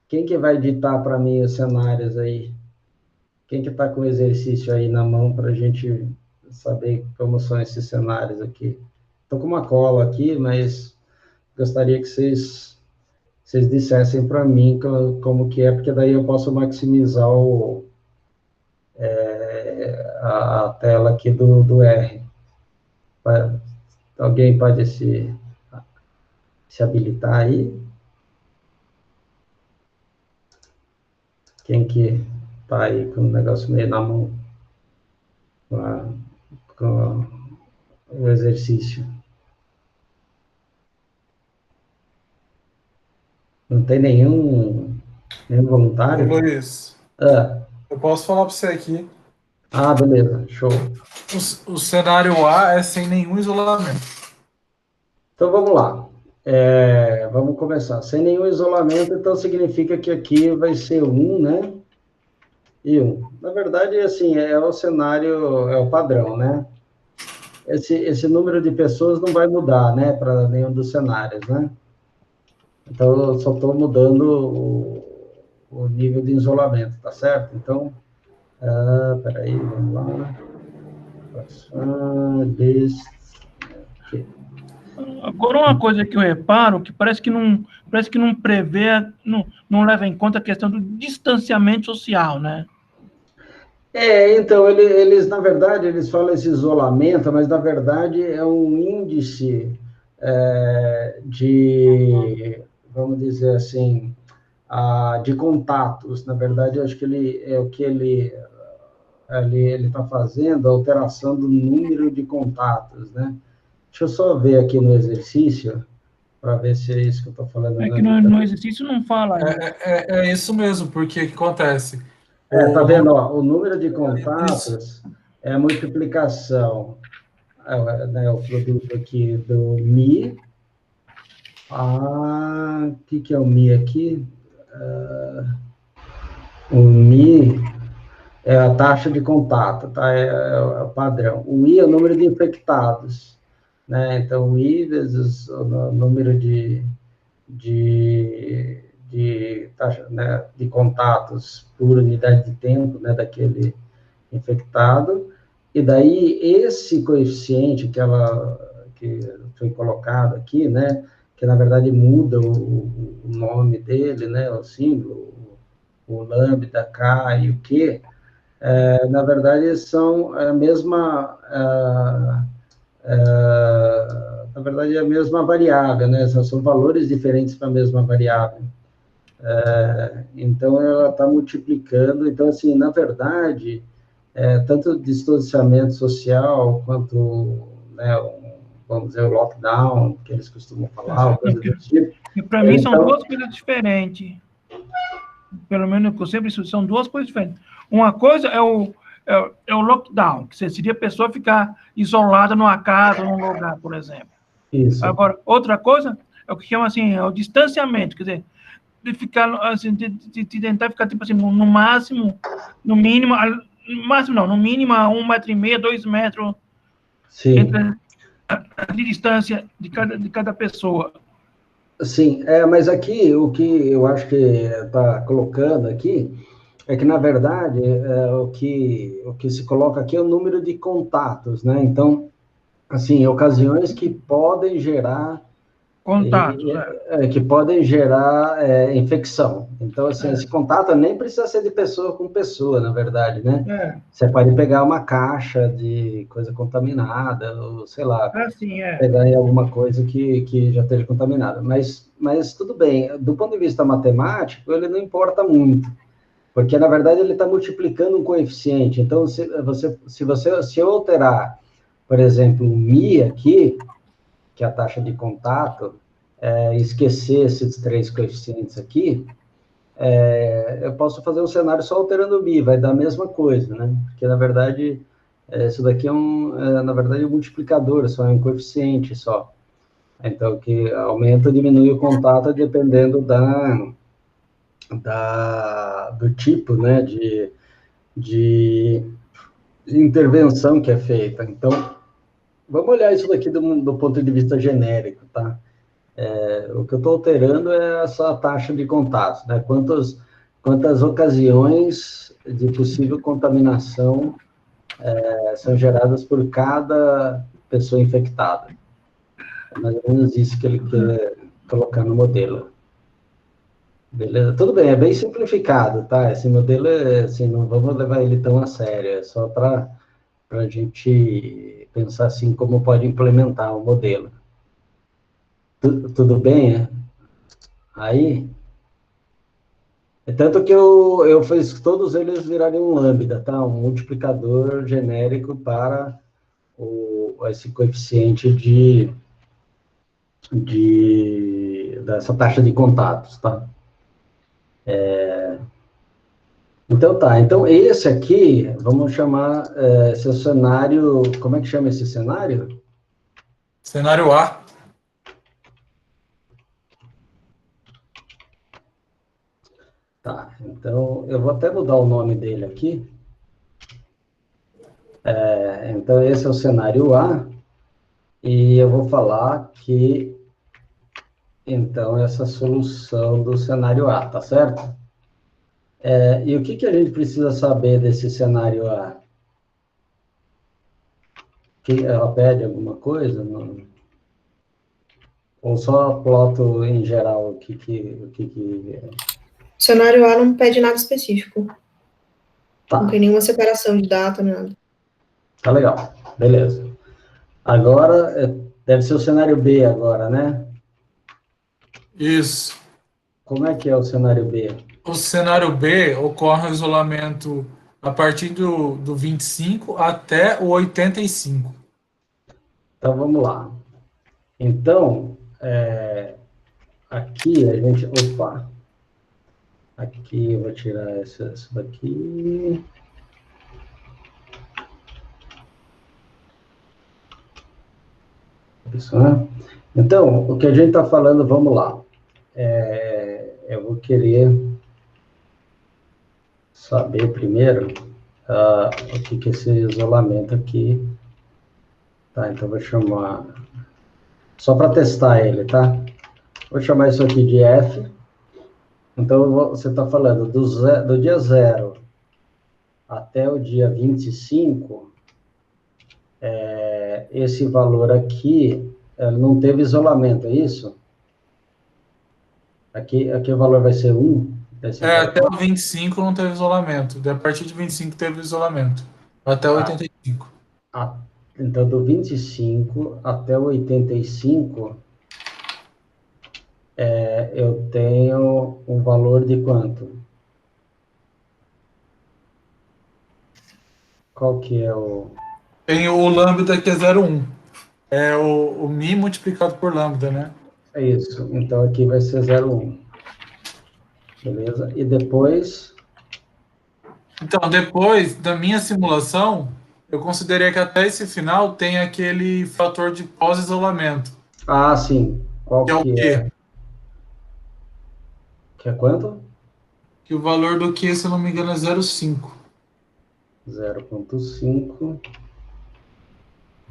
quem que vai editar para mim os cenários aí? Quem que está com o exercício aí na mão para a gente saber como são esses cenários aqui? Estou com uma cola aqui, mas gostaria que vocês dissessem para mim como que é, porque daí eu posso maximizar a tela aqui do R. Alguém pode se habilitar aí? Quem que está aí com o negócio meio na mão? Com o exercício. Não tem nenhum voluntário? Ô, Luiz, eu posso falar para você aqui. Beleza, show. O cenário A é sem nenhum isolamento. Então, vamos lá. Vamos começar. Sem nenhum isolamento, então significa que aqui vai ser 1, né? E 1. Na verdade, assim, é o cenário, é o padrão, né? Esse número de pessoas não vai mudar, né? Para nenhum dos cenários, né? Então, eu só estou mudando o nível de isolamento, tá certo? Então, peraí, vamos lá. Aqui. Agora, uma coisa que eu reparo, que parece que não prevê, não leva em conta a questão do distanciamento social, né? Então, eles, na verdade, eles falam esse isolamento, mas, na verdade, é um índice vamos dizer assim, de contatos. Na verdade, eu acho que ele está fazendo a alteração do número de contatos, né? Deixa eu só ver aqui no exercício, para ver se é isso que eu estou falando. É que no exercício não fala. É isso mesmo, porque o que acontece? Tá vendo? Ó, o número de contatos é a multiplicação, né, o produto aqui do Mi. O que é o Mi aqui? O Mi é a taxa de contato, tá? É o padrão. O I é o número de infectados, né? Então, o I vezes o número de taxa, né, de contatos por unidade de tempo, né, daquele infectado, e daí esse coeficiente que foi colocado aqui, né, que na verdade muda o nome dele, né, o símbolo, o lambda, K e o Q, Na verdade, são a mesma, na verdade, é a mesma variável, né? São valores diferentes para a mesma variável. Então, ela está multiplicando. Então, assim, na verdade, tanto o distanciamento social quanto, né, vamos dizer, o lockdown, que eles costumam falar, coisa do tipo. E para mim são duas coisas diferentes. Pelo menos que eu sempre são duas coisas diferentes. Uma coisa é o lockdown, que seria a pessoa ficar isolada numa casa, num lugar, por exemplo. Isso. Agora, outra coisa é o que chama assim, é o distanciamento, quer dizer, de ficar, assim, de tentar ficar, tipo assim, no máximo, no mínimo, no mínimo a 1,5 metro, 2 metros de distância de cada pessoa. Sim, mas aqui o que eu acho que está colocando aqui é que, na verdade, o que se coloca aqui é o número de contatos, né? Então, assim, ocasiões que podem gerar Contatos, que podem gerar infecção. Então, assim, esse contato nem precisa ser de pessoa com pessoa, na verdade, né? Você pode pegar uma caixa de coisa contaminada, ou sei lá, pegar em alguma coisa que já esteja contaminada. Mas tudo bem, do ponto de vista matemático, ele não importa muito, porque, na verdade, ele está multiplicando um coeficiente. Então, se eu alterar, por exemplo, o mi aqui, que é a taxa de contato, esquecer esses 3 coeficientes aqui, eu posso fazer um cenário só alterando o mi, vai dar a mesma coisa, né? Porque, na verdade, isso daqui na verdade, um multiplicador, só é um coeficiente só. Então, que aumenta ou diminui o contato dependendo do tipo, né, de intervenção que é feita. Então, vamos olhar isso daqui do ponto de vista genérico, tá? O que eu estou alterando é essa taxa de contatos, né? Quantas ocasiões de possível contaminação são geradas por cada pessoa infectada. É mais ou menos isso que ele quer colocar no modelo. Beleza? Tudo bem, é bem simplificado, tá? Esse modelo, assim, não vamos levar ele tão a sério, é só para a gente pensar, assim, como pode implementar o modelo. Tudo bem, Aí, tanto que eu fiz todos eles virarem um lambda, tá? Um multiplicador genérico para esse coeficiente dessa taxa de contatos, tá? Então tá, então esse aqui, vamos chamar esse cenário, como é que chama esse cenário? Cenário A. Tá, então eu vou até mudar o nome dele aqui. Então esse é o cenário A, e eu vou falar que, então, essa solução do cenário A, tá certo? E o que a gente precisa saber desse cenário A? Que ela pede alguma coisa? Não? Ou só ploto em geral o que O cenário A não pede nada específico. Tá. Não tem nenhuma separação de data, nada. Tá legal, beleza. Agora, deve ser o cenário B agora, né? Isso. Como é que é o cenário B? O cenário B ocorre o isolamento a partir do 25 até o 85. Então, vamos lá. Então, aqui a gente... Opa! Aqui eu vou tirar isso daqui. Isso, né? Então, o que a gente está falando, vamos lá. Eu vou querer saber primeiro o que é esse isolamento aqui. Tá, então vou chamar... Só para testar ele, tá? Vou chamar isso aqui de F. Então, você está falando do dia 0 até o dia 25, esse valor aqui não teve isolamento, é isso? Aqui o valor vai ser 1, Até o 25 não teve isolamento. A partir de 25 teve isolamento. Até o 85. Então, do 25 até o 85, eu tenho um valor de quanto? Qual que é o... Tem o lambda que é 0,1. É o mi multiplicado por lambda, né? É isso. Então, aqui vai ser 0,1. Beleza? E depois... Então, depois da minha simulação, eu considerei que até esse final tem aquele fator de pós-isolamento. Ah, sim. Qual Que é o que Q. é? Que é quanto? Que o valor do Q, se eu não me engano, é 0,5. 0,5.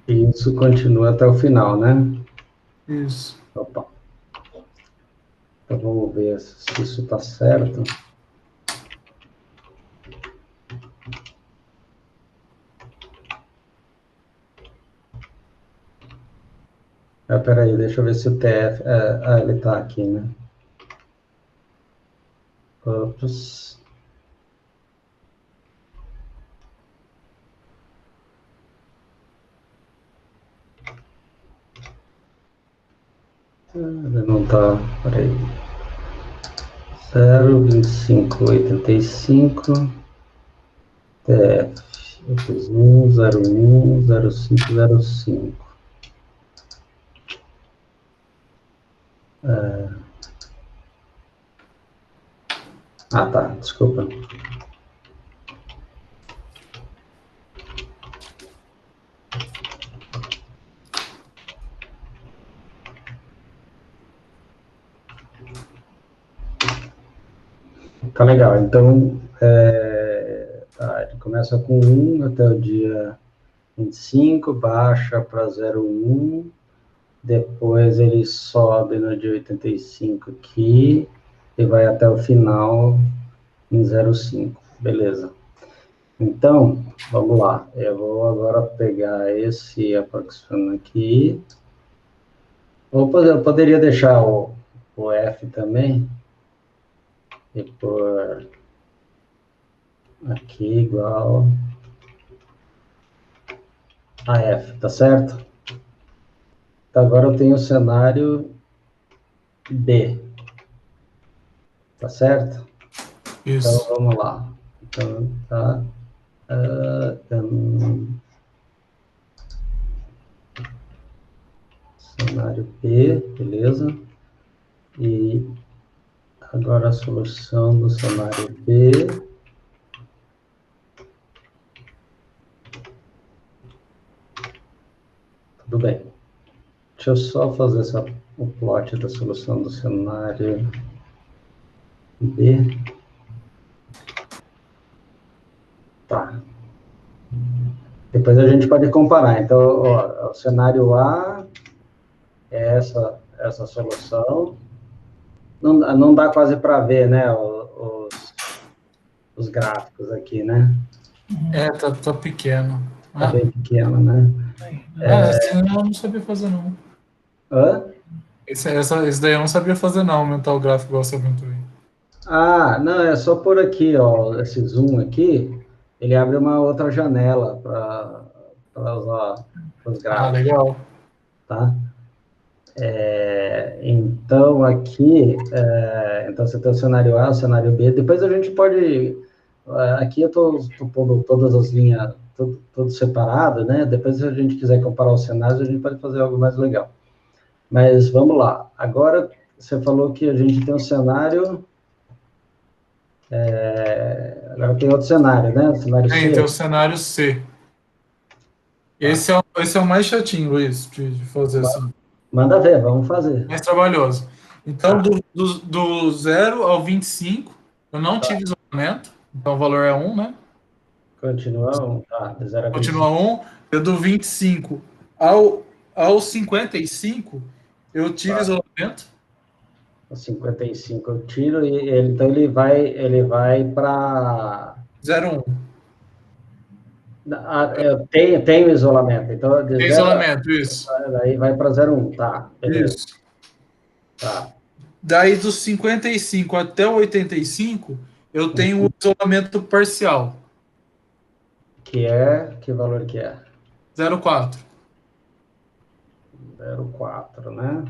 E isso continua até o final, né? Isso. Opa. Então, vamos ver se isso está certo. Peraí, deixa eu ver se o TF... ele está aqui, né? Ops. Ele não está... Peraí. 0,2585 TF. Eu fiz 1,01,0505. Tá, desculpa. Tá legal, então, ele começa com 1 até o dia 25, baixa para 0,1, depois ele sobe no dia 85 aqui, e vai até o final em 0,5, beleza. Então, vamos lá, eu vou agora pegar esse aproximando aqui, ou eu poderia deixar o F também, e por aqui igual a F, tá certo? Então, agora eu tenho o cenário B, tá certo? Isso. Então, vamos lá. Então, tá. Cenário B, beleza? E agora a solução do cenário B. Tudo bem. Deixa eu só fazer o plot da solução do cenário B. Tá. Depois a gente pode comparar. Então, ó, o cenário A é essa solução. Não dá quase para ver, né, os gráficos aqui, né? Tá pequeno. Tá bem pequeno, né? Assim eu não sabia fazer, não. Hã? Esse daí eu não sabia fazer, não, aumentar o gráfico igual você aumentou aí. Não, é só por aqui, ó, esse zoom aqui, ele abre uma outra janela para usar os gráficos. Legal. Tá? Então, aqui, então você tem o cenário A, o cenário B, depois a gente pode, aqui eu estou pondo todas as linhas, tudo separado, né? Depois, se a gente quiser comparar os cenários, a gente pode fazer algo mais legal. Mas, vamos lá. Agora, você falou que a gente tem um cenário... agora tem outro cenário, né? O cenário C. Tem o cenário C. Esse é o mais chatinho, Luiz, de fazer assim. Manda ver, vamos fazer. Mais trabalhoso. Então, do 0 ao 25, eu não tive isolamento. Então, o valor é 1, né? Continua 1. Tá, de 0 a 25. Continua 1. Eu do 25 ao 55, eu tive isolamento. O 55 eu tiro, então ele vai para... 0,1. Tem o isolamento. Então, Tem isolamento, isso. Aí vai para 0,1, tá. Beleza. Isso. Tá. Daí dos 55 até o 85, eu tenho o isolamento parcial. Que valor que é? 0,4. 0,4, né?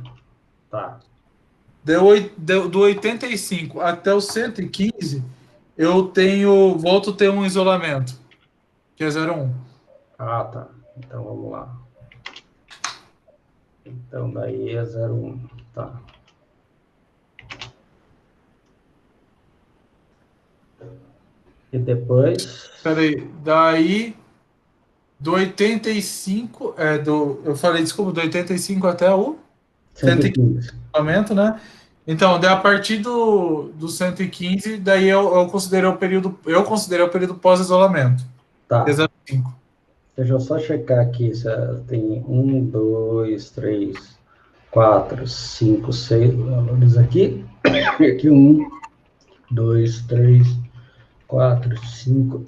Tá. Do 85 até o 115, volto a ter um isolamento, que é 0,1. Ah, tá. Então, vamos lá. Então, daí é 0,1. Tá. E depois... Peraí, daí do 85, eu falei, desculpa, do 85 até o 115. isolamento, né? Então, daí a partir do 115, daí eu considerei o período pós-isolamento. Tá. Que é 0,5. Deixa eu só checar aqui se tem 1, 2, 3, 4, 5, 6 valores aqui. E aqui 1, 2, 3, 4, 5,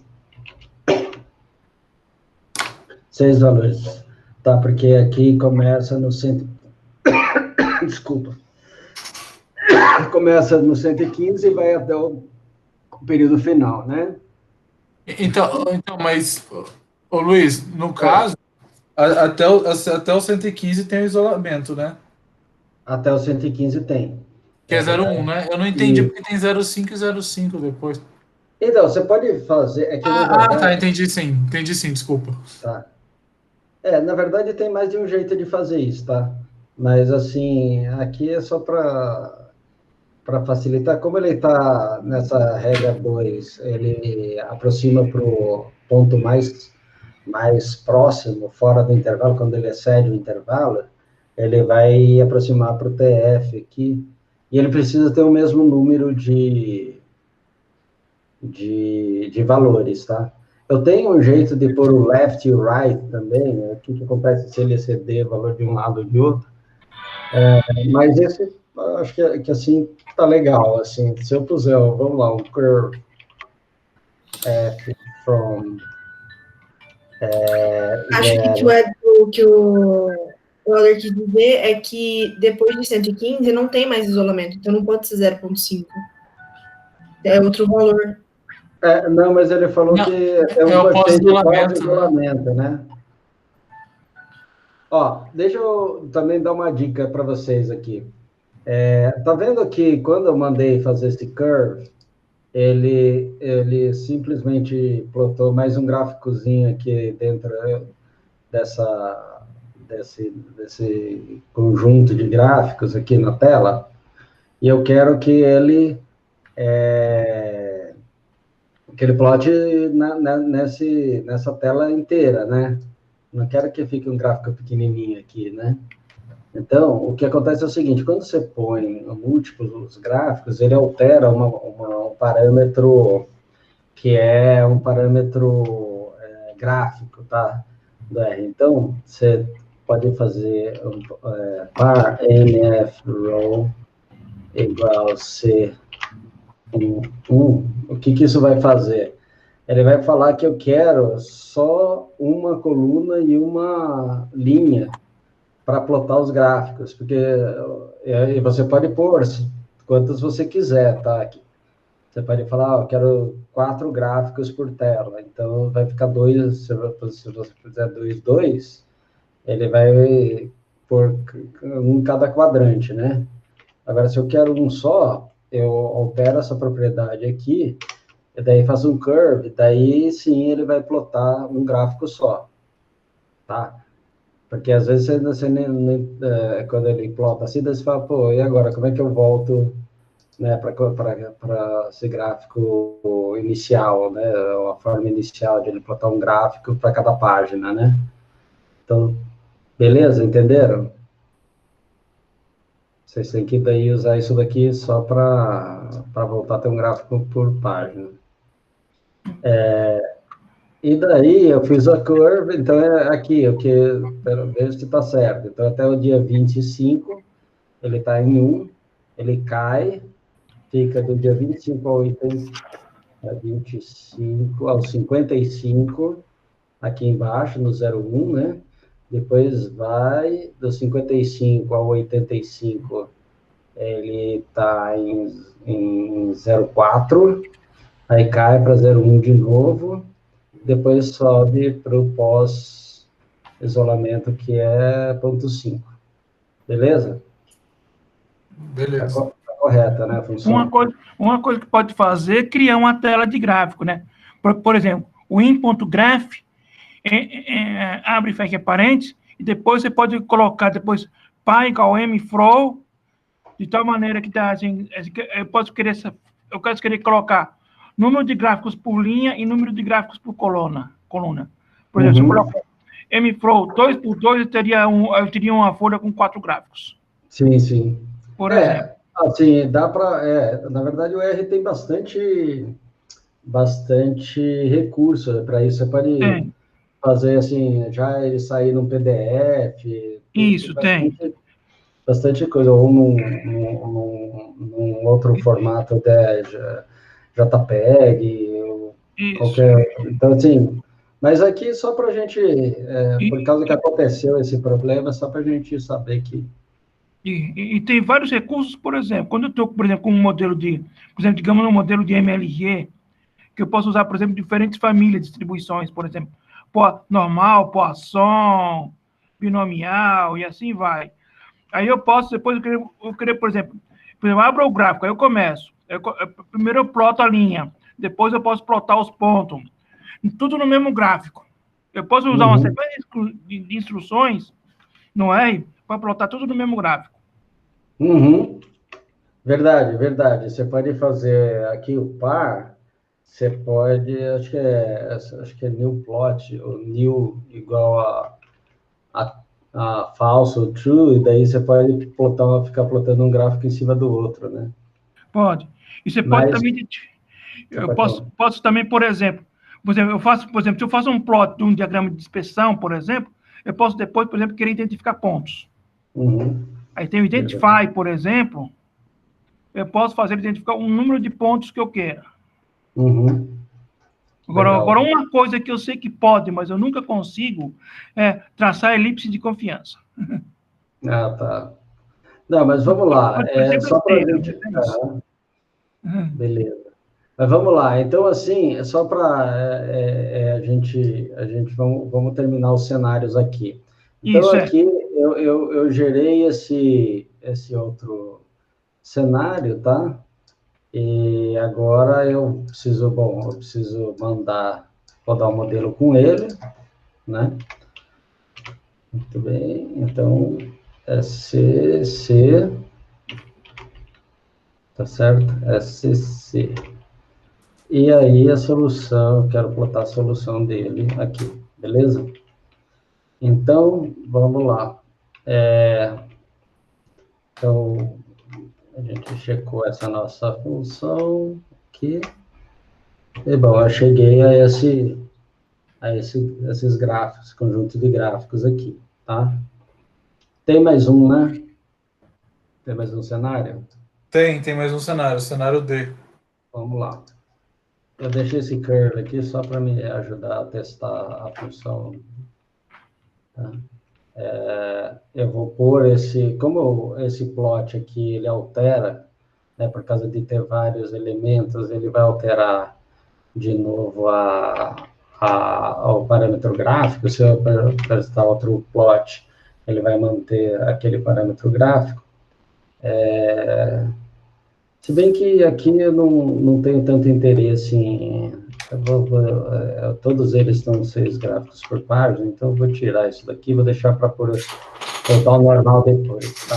6 valores. Tá, porque aqui começa no 100... Desculpa. Começa no 115 e vai até o período final, né? Então, mas, ô Luiz, no caso, até o 115 tem o isolamento, né? Até o 115 tem. Que é 0,1, né? Eu não entendi E... porque tem 0,5 e 0,5 depois. Então, você pode fazer... É que, na verdade... tá, entendi sim, desculpa. Tá. Na verdade tem mais de um jeito de fazer isso, tá? Mas, assim, aqui é só para facilitar. Como ele está nessa regra 2, ele aproxima para o ponto mais próximo, fora do intervalo, quando ele excede o intervalo, ele vai aproximar para o TF aqui, e ele precisa ter o mesmo número de valores, tá? Eu tenho um jeito de pôr o left e o right também, né? O que acontece se ele exceder o valor de um lado ou de outro. Mas esse, acho que assim, tá legal, assim, se eu puser, vamos lá, um curve f from... Acho que o Euler quis dizer é que depois de 115 não tem mais isolamento, então não pode ser 0,5. É outro valor. Não, mas ele falou que é um pós-isolamento, né? Ó, deixa eu também dar uma dica para vocês aqui. Tá vendo que quando eu mandei fazer esse curve, ele simplesmente plotou mais um gráficozinho aqui dentro desse conjunto de gráficos aqui na tela, e eu quero que ele plote nessa tela inteira, né? Não quero que fique um gráfico pequenininho aqui, né? Então, o que acontece é o seguinte, quando você põe múltiplos gráficos, ele altera um parâmetro que é um parâmetro gráfico, tá? Do R. Então, você pode fazer par NF row igual C1. O que isso vai fazer? Ele vai falar que eu quero só uma coluna e uma linha para plotar os gráficos, porque você pode pôr quantos você quiser, tá? Você pode falar, eu quero 4 gráficos por tela, então vai ficar 2, se você fizer 2, ele vai pôr um em cada quadrante, né? Agora, se eu quero um só, eu altero essa propriedade aqui, e daí faço um curve, daí sim ele vai plotar um gráfico só, tá? Porque às vezes quando ele plota assim, você fala, pô, e agora, como é que eu volto, né, para esse gráfico inicial, né, a forma inicial de ele plotar um gráfico para cada página, né? Então, beleza, entenderam? Vocês têm que daí usar isso daqui só para voltar a ter um gráfico por página. E daí eu fiz a curva, então é aqui, veja se está certo. Então até o dia 25, ele está em 1, ele cai, fica do dia 25 ao 55, aqui embaixo, no 01, né? Depois vai do 55 ao 85, ele está em 0,4, aí cai para 0,1 de novo, depois sobe para o pós-isolamento, que é 0,5. Beleza? Beleza. Tá correta, né, a função? Uma coisa que pode fazer é criar uma tela de gráfico, né? Por exemplo, o in.graph abre e fecha parênteses, e depois você pode colocar depois py igual mflow, de tal maneira que tá assim, eu quero querer colocar número de gráficos por linha e número de gráficos por coluna. Por exemplo, se eu colocar mflow 2x2, eu teria uma folha com 4 gráficos. Sim, sim. Por exemplo. Assim, dá para... na verdade, o R tem bastante recurso para isso. Você pode fazer, assim, já ele sair num PDF. Isso, tem. Bastante coisa, ou num outro formato JPEG, ou qualquer... Então, assim... Mas aqui, só para a gente... por causa que aconteceu esse problema, só para a gente saber que... E tem vários recursos, por exemplo, quando eu estou, por exemplo, com um modelo por exemplo, digamos um modelo de MLG, que eu posso usar, por exemplo, diferentes famílias de distribuições, por exemplo, normal, Poisson, binomial, e assim vai. Aí eu posso, depois eu querer, por exemplo, abro o gráfico, aí eu começo. Primeiro eu ploto a linha, depois eu posso plotar os pontos, tudo no mesmo gráfico. Eu posso usar uma sequência de instruções no R para plotar tudo no mesmo gráfico. Verdade, verdade. Você pode fazer aqui o par, você pode, acho que é new plot, ou new igual a falso ou true, e daí você pode ficar plotando um gráfico em cima do outro, né? Pode. E você pode também... Eu posso também, por exemplo, se eu faço um plot de um diagrama de dispersão, por exemplo, eu posso depois, por exemplo, querer identificar pontos. Aí tem o Identify, por exemplo, eu posso fazer identificar um número de pontos que eu queira. Agora, uma coisa que eu sei que pode, mas eu nunca consigo, é traçar elipse de confiança. Tá. Não, mas vamos lá. Só para a gente... Beleza. Mas vamos lá. Então, assim, só para a gente vamos terminar os cenários aqui. Então, isso, aqui eu gerei esse outro cenário, tá? E agora eu preciso mandar rodar o modelo com ele, né? Muito bem. Então, SCC, tá certo? SCC. E aí a solução, eu quero botar a solução dele aqui, beleza? Então, vamos lá. Então, a gente checou essa nossa função aqui. E, bom, eu cheguei a esses gráficos, conjunto de gráficos aqui, tá? Tem mais um, né? Tem mais um cenário? Tem mais um cenário, o cenário D. Vamos lá. Eu deixei esse curve aqui só para me ajudar a testar a função. Tá? Eu vou pôr como esse plot aqui, ele altera, né, por causa de ter vários elementos, ele vai alterar de novo o parâmetro gráfico. Se eu prestar outro plot, ele vai manter aquele parâmetro gráfico. Se bem que aqui eu não tenho tanto interesse em... todos eles estão 6 gráficos por página, então eu vou tirar isso daqui, vou deixar para voltar ao normal depois, tá?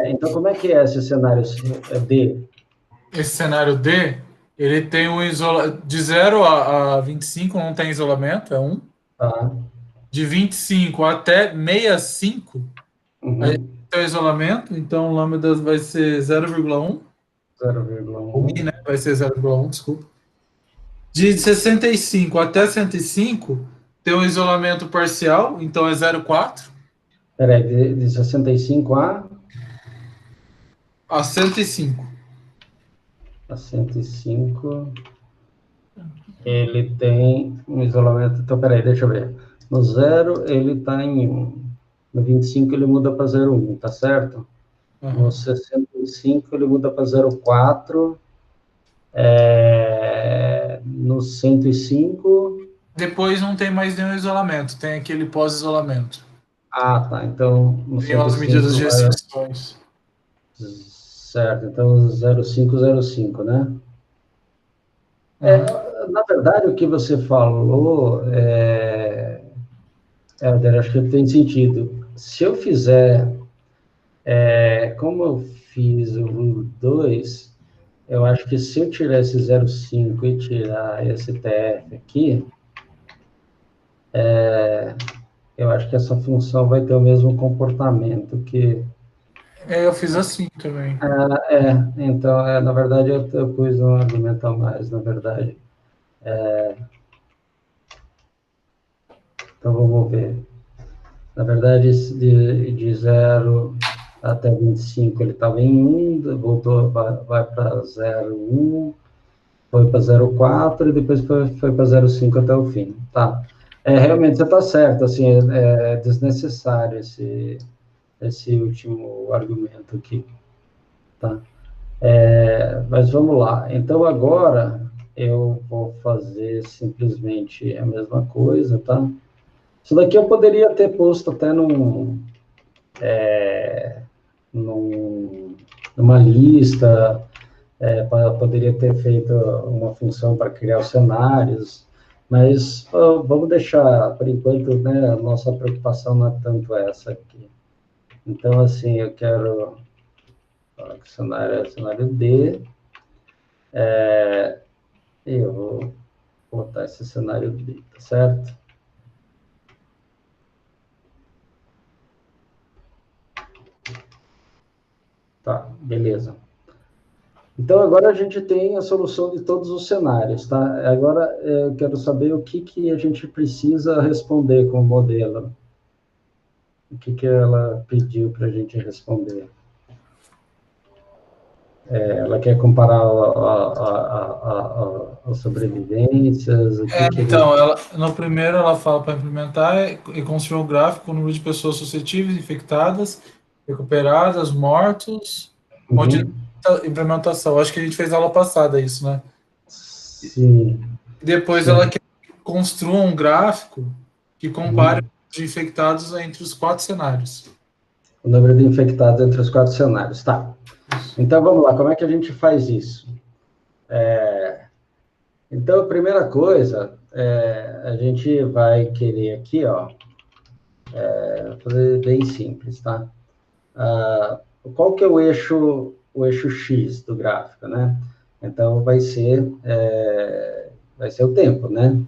Então, como é que é esse cenário D? Esse cenário D, ele tem de 0 a 25 não tem isolamento, é 1. Tá. De 25 até 65, aí tem o isolamento, então o lambda vai ser 0,1. 0,1. Né? Vai ser 0,1, desculpa. De 65 até 105, tem um isolamento parcial, então é 0,4. Peraí, de 65 a 105. A 105, ele tem um isolamento... Então, peraí, deixa eu ver. No 0, ele está em 1. No 25, ele muda para 0,1, tá certo? No 65 ele muda para 0,4. No 105... Depois não tem mais nenhum isolamento, tem aquele pós-isolamento. Ah, tá. Então, no Tem as 105 medidas de vai... restrições. Certo, então 0505, né? Na verdade, o que você falou, Helder, acho que tem sentido. Se eu fizer, como eu fiz o 2, eu acho que se eu tirar esse 05 e tirar esse TF aqui, eu acho que essa função vai ter o mesmo comportamento que... Eu fiz assim também. Então, na verdade, eu pus um argumento a mais, na verdade. Então, vamos ver. Na verdade, de 0 até 25, ele estava em 1, voltou, vai para 0,1, foi para 0,4 e depois foi para 0,5 até o fim. Tá. Realmente, você está certo, assim, é desnecessário esse último argumento aqui. Tá? Mas vamos lá. Então, agora, eu vou fazer simplesmente a mesma coisa, tá? Isso daqui eu poderia ter posto até numa lista, poderia ter feito uma função para criar os cenários, mas vamos deixar, por enquanto, né, a nossa preocupação não é tanto essa aqui. Então, assim, eu quero... O cenário é o cenário D. Eu vou botar esse cenário D, tá certo? Tá, beleza. Então, agora a gente tem a solução de todos os cenários, tá? Agora, eu quero saber o que a gente precisa responder com o modelo. O que ela pediu para a gente responder. Ela quer comparar as sobrevivências. Então, no primeiro ela fala para implementar e construir um gráfico com o número de pessoas suscetíveis, infectadas, recuperadas, mortos, onde implementação. Acho que a gente fez aula passada isso, né? Sim. Depois ela quer que construa um gráfico que compare os infectados entre os 4 cenários. O número de infectados entre os 4 cenários, tá. Então, vamos lá, como é que a gente faz isso? Então, a primeira coisa, a gente vai querer aqui, ó, fazer bem simples, tá? Qual que é o eixo X do gráfico, né? Então, vai ser o tempo, né?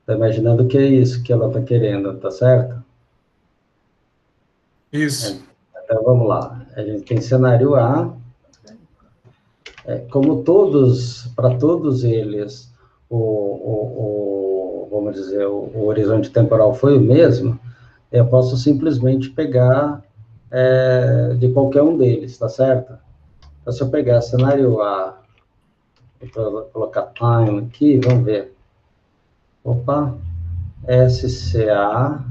Tá imaginando que é isso que ela tá querendo, tá certo? Isso. Então, vamos lá. A gente tem cenário A. Como para todos eles, vamos dizer, o horizonte temporal foi o mesmo, eu posso simplesmente pegar de qualquer um deles, tá certo? Então, se eu pegar cenário A, vou colocar time aqui, vamos ver. Opa, SCA.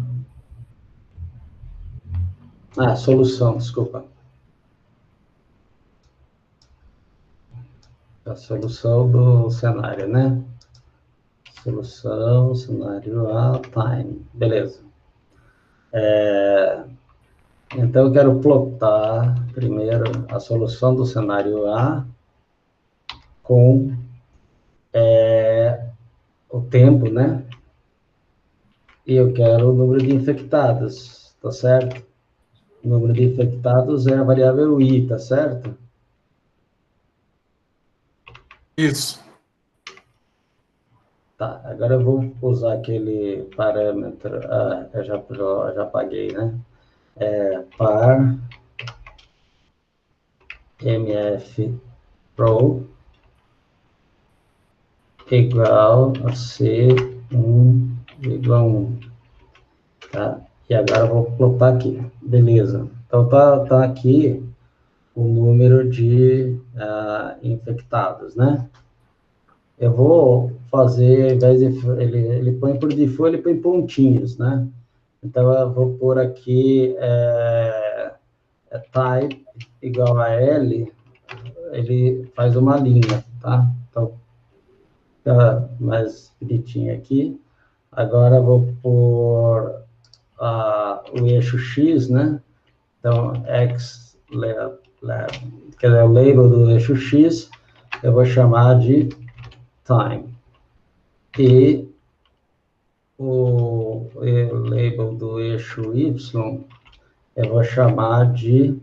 Solução, desculpa. A solução do cenário, né? Solução, cenário A, time. Beleza. Então, eu quero plotar primeiro a solução do cenário A com o tempo, né? E eu quero o número de infectados, tá certo? O número de infectados é a variável I, tá certo? Isso. Tá, agora eu vou usar aquele parâmetro, eu já apaguei, né? Par mf pro igual a C1 igual a 1, tá? E agora eu vou plotar aqui, beleza. Então, tá aqui o número de infectados, né? Eu vou fazer, ao invés de ele põe por default, ele põe pontinhos, né? Então, eu vou pôr aqui type igual a L, ele faz uma linha, tá? Então, fica mais bonitinho aqui. Agora vou pôr o eixo X, né? Então, X, que é o label do eixo X, eu vou chamar de time. E o label do eixo Y, eu vou chamar de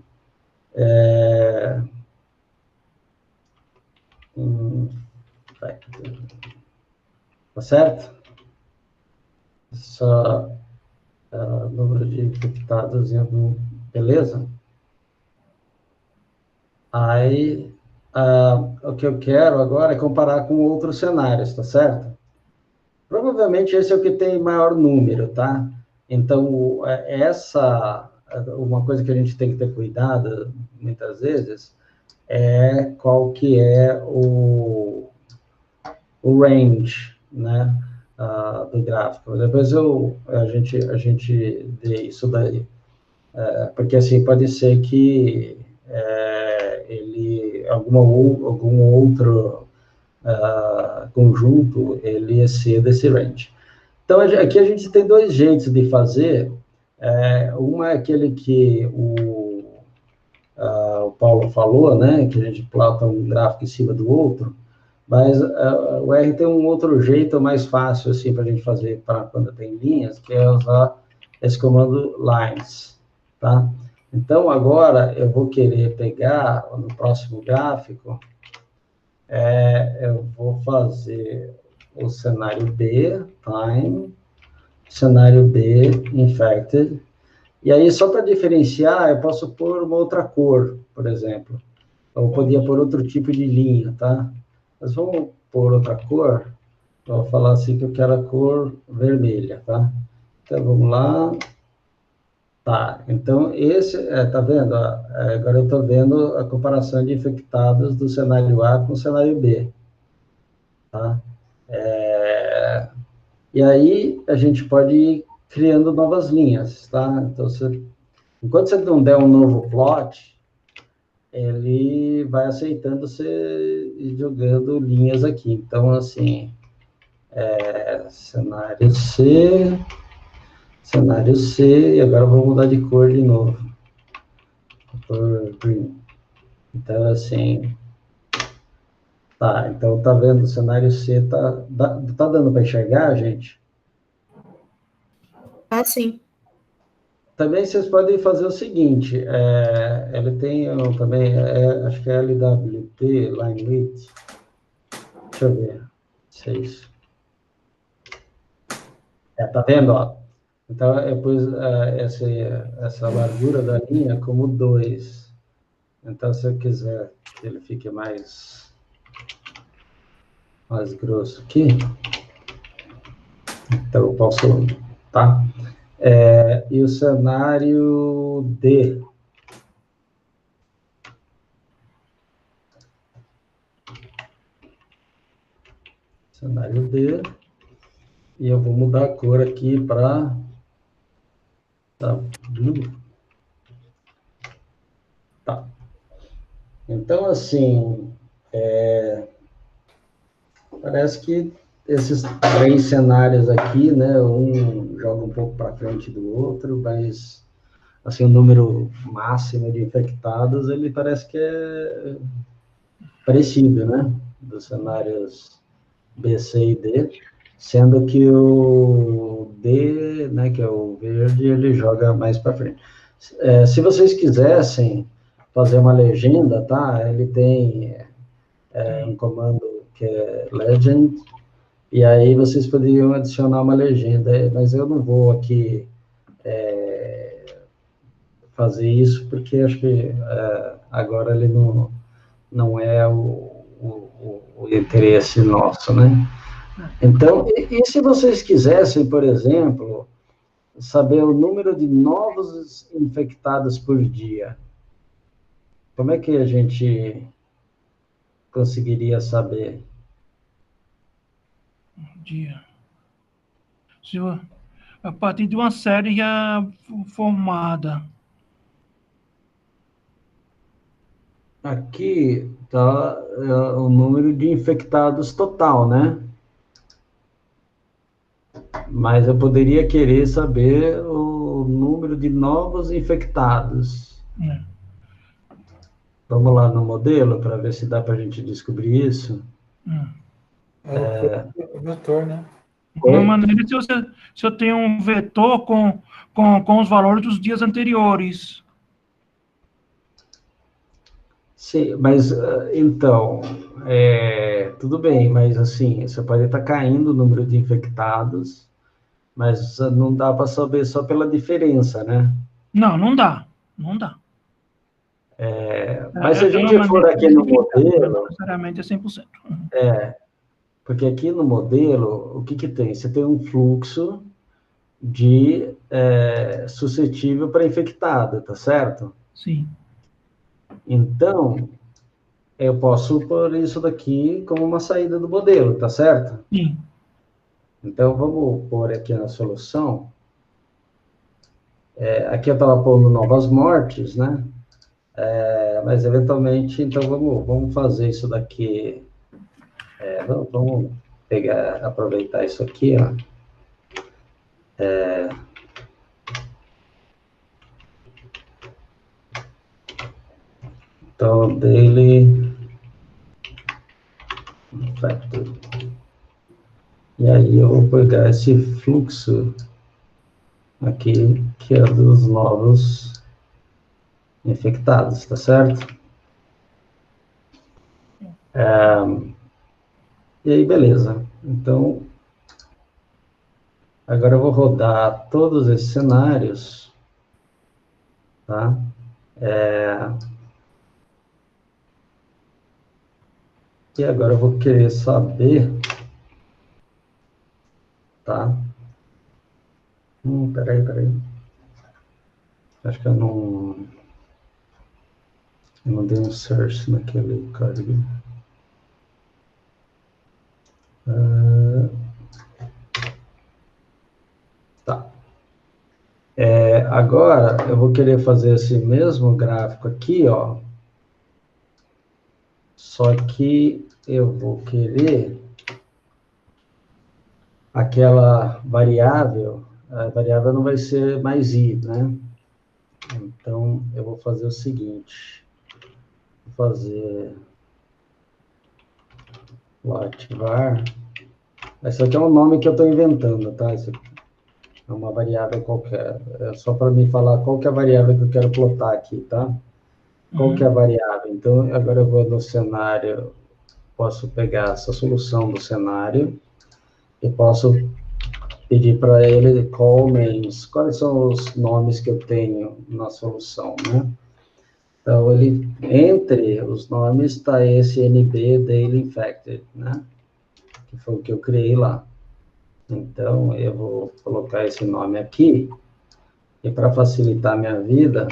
tá certo? Só número de infectados em algum... Beleza? Aí, o que eu quero agora é comparar com outros cenários, tá certo? Provavelmente esse é o que tem maior número, tá? Então, uma coisa que a gente tem que ter cuidado, muitas vezes, é qual que é o range, né, do gráfico. Depois a gente vê isso daí. Porque, assim, pode ser que algum outro conjunto, ele exceda esse range. Então, aqui a gente tem dois jeitos de fazer. Uma é aquele que o Paulo falou, né, que a gente plota um gráfico em cima do outro, mas o R tem um outro jeito mais fácil, assim, para a gente fazer para quando tem linhas, que é usar esse comando lines, tá? Então, agora, eu vou querer pegar, no próximo gráfico, eu vou fazer o cenário B, time, cenário B, infected, e aí, só para diferenciar, eu posso pôr uma outra cor, por exemplo. Eu podia pôr outro tipo de linha, tá? Mas vamos pôr outra cor. Vou falar assim que eu quero a cor vermelha, tá? Então, vamos lá. Tá, então tá vendo? Agora eu estou vendo a comparação de infectados do cenário A com o cenário B, tá? E aí, a gente pode ir criando novas linhas, tá? Então, enquanto você não der um novo plot, ele vai aceitando você ir jogando linhas aqui. Então, assim, cenário C, e agora eu vou mudar de cor de novo. Cor green. Então, assim, então tá vendo, o cenário C tá dando para enxergar, gente? Sim. Também vocês podem fazer o seguinte, ele tem também, acho que é LWT, Line Width. Deixa eu ver se é isso. Tá vendo, ó? Então, eu pus essa largura da linha como 2. Então, se eu quiser que ele fique mais grosso aqui, então eu posso, tá? E o cenário D. Cenário D. E eu vou mudar a cor aqui para blue. Tá. Então, assim, parece que esses 3 cenários aqui, né, um joga um pouco para frente do outro, mas, assim, o número máximo de infectados, ele parece que é parecido, né, dos cenários B, C e D, sendo que o D, né, que é o verde, ele joga mais para frente. Se vocês quisessem fazer uma legenda, tá, ele tem um comando que é legend, e aí vocês poderiam adicionar uma legenda, mas eu não vou aqui fazer isso, porque acho que agora ele não é o interesse nosso, né? Então, e se vocês quisessem, por exemplo, saber o número de novos infectados por dia, como é que a gente conseguiria saber? Dia. A partir de uma série já formada. Aqui está o número de infectados total, né? Mas eu poderia querer saber o número de novos infectados. Vamos lá no modelo para ver se dá para a gente descobrir isso. O vetor, né? Uma maneira, se eu tenho um vetor com os valores dos dias anteriores. Sim, mas então, tudo bem, mas assim, você pode estar caindo o número de infectados, mas não dá para saber só pela diferença, né? Não dá. Não dá. Mas se a gente for aqui no modelo... Não necessariamente é 100%. Porque aqui no modelo, o que que tem? Você tem um fluxo de suscetível para infectado, tá certo? Sim. Então, eu posso pôr isso daqui como uma saída do modelo, tá certo? Sim. Então, vamos pôr aqui na solução. Aqui eu estava pondo novas mortes, né? Mas, eventualmente, então, vamos fazer isso daqui. Vamos aproveitar isso aqui, ó. Então, daily factor. E aí eu vou pegar esse fluxo aqui, que é dos novos infectados, tá certo? E aí, beleza. Então, agora eu vou rodar todos esses cenários, tá? E agora eu vou querer saber, tá? Peraí. Acho que eu não dei um search naquele código. Tá. Agora, eu vou querer fazer esse mesmo gráfico aqui, ó. Só que eu vou querer aquela variável, a variável não vai ser mais i, né? Então, eu vou fazer o seguinte. Vou fazer var. Esse aqui é um nome que eu estou inventando, tá? Isso aqui é uma variável qualquer. É só para me falar qual que é a variável que eu quero plotar aqui, tá? Qual que é a variável? Então, agora eu vou no cenário, posso pegar essa solução do cenário e posso pedir para ele call names. Quais são os nomes que eu tenho na solução, né? Então, entre os nomes está esse NB Daily Infected, né? Que foi o que eu criei lá. Então, eu vou colocar esse nome aqui, e para facilitar a minha vida,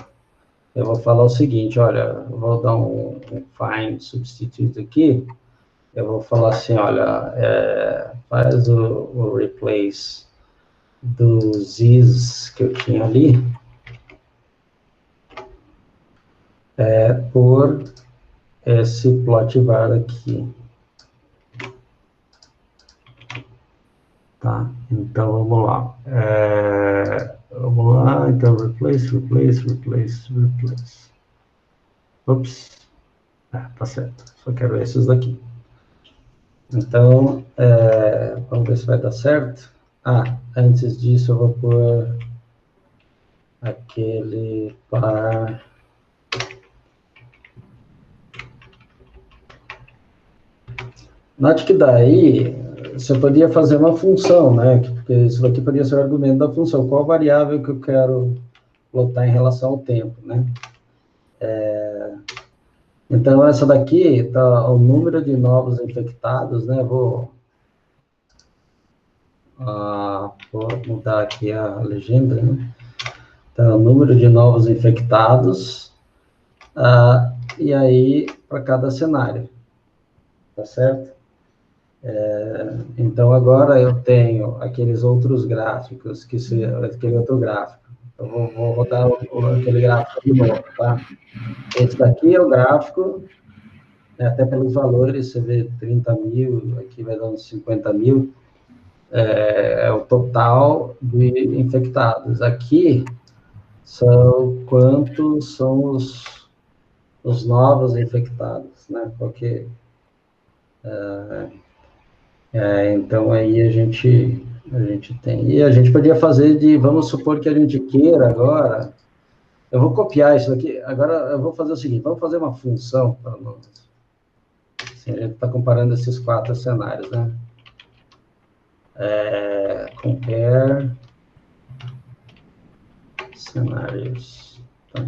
eu vou falar o seguinte, olha, eu vou dar um find substitute aqui, eu vou falar assim, olha, faz o replace dos is que eu tinha ali, por esse plot var aqui. Tá? Então, vamos lá. Então, replace. Ups. Tá certo. Só quero esses daqui. Então, vamos ver se vai dar certo. Antes disso, eu vou pôr aquele par. Note que daí você podia fazer uma função, né? Porque isso daqui poderia ser o argumento da função. Qual variável que eu quero plotar em relação ao tempo, né? Então, essa daqui está o número de novos infectados, né? Vou mudar aqui a legenda, né? Então, o número de novos infectados, e aí, para cada cenário, tá certo? Então, agora eu tenho aqueles outros gráficos, aquele outro gráfico. Eu vou rodar aquele gráfico de novo, tá? Esse daqui é o gráfico, né, até pelos valores, você vê 30 mil, aqui vai dar uns 50 mil, é o total de infectados. Aqui são quantos são os novos infectados, né? Porque, então, aí a gente tem... E a gente podia fazer vamos supor que a gente queira agora... Eu vou copiar isso daqui. Agora, eu vou fazer o seguinte, vamos fazer uma função para nós. Assim, a gente está comparando esses 4 cenários, né? Compare cenários. Tá?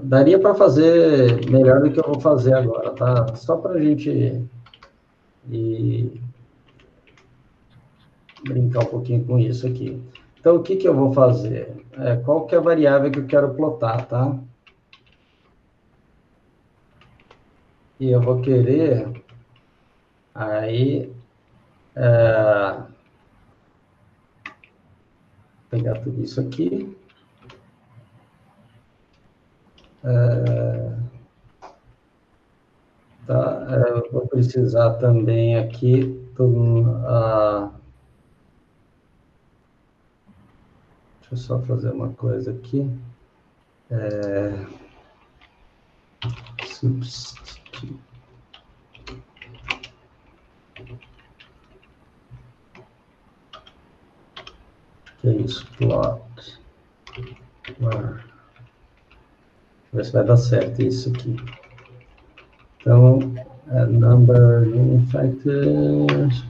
Daria para fazer melhor do que eu vou fazer agora, tá? Só para a gente brincar um pouquinho com isso aqui. Então, o que eu vou fazer? Qual que é a variável que eu quero plotar, tá? E eu vou querer aí pegar tudo isso aqui. Tá? Eu vou precisar também aqui deixa eu só fazer uma coisa aqui. Substitute. Que é isso? Plot. Ver se vai dar certo isso aqui. Então, number of infected.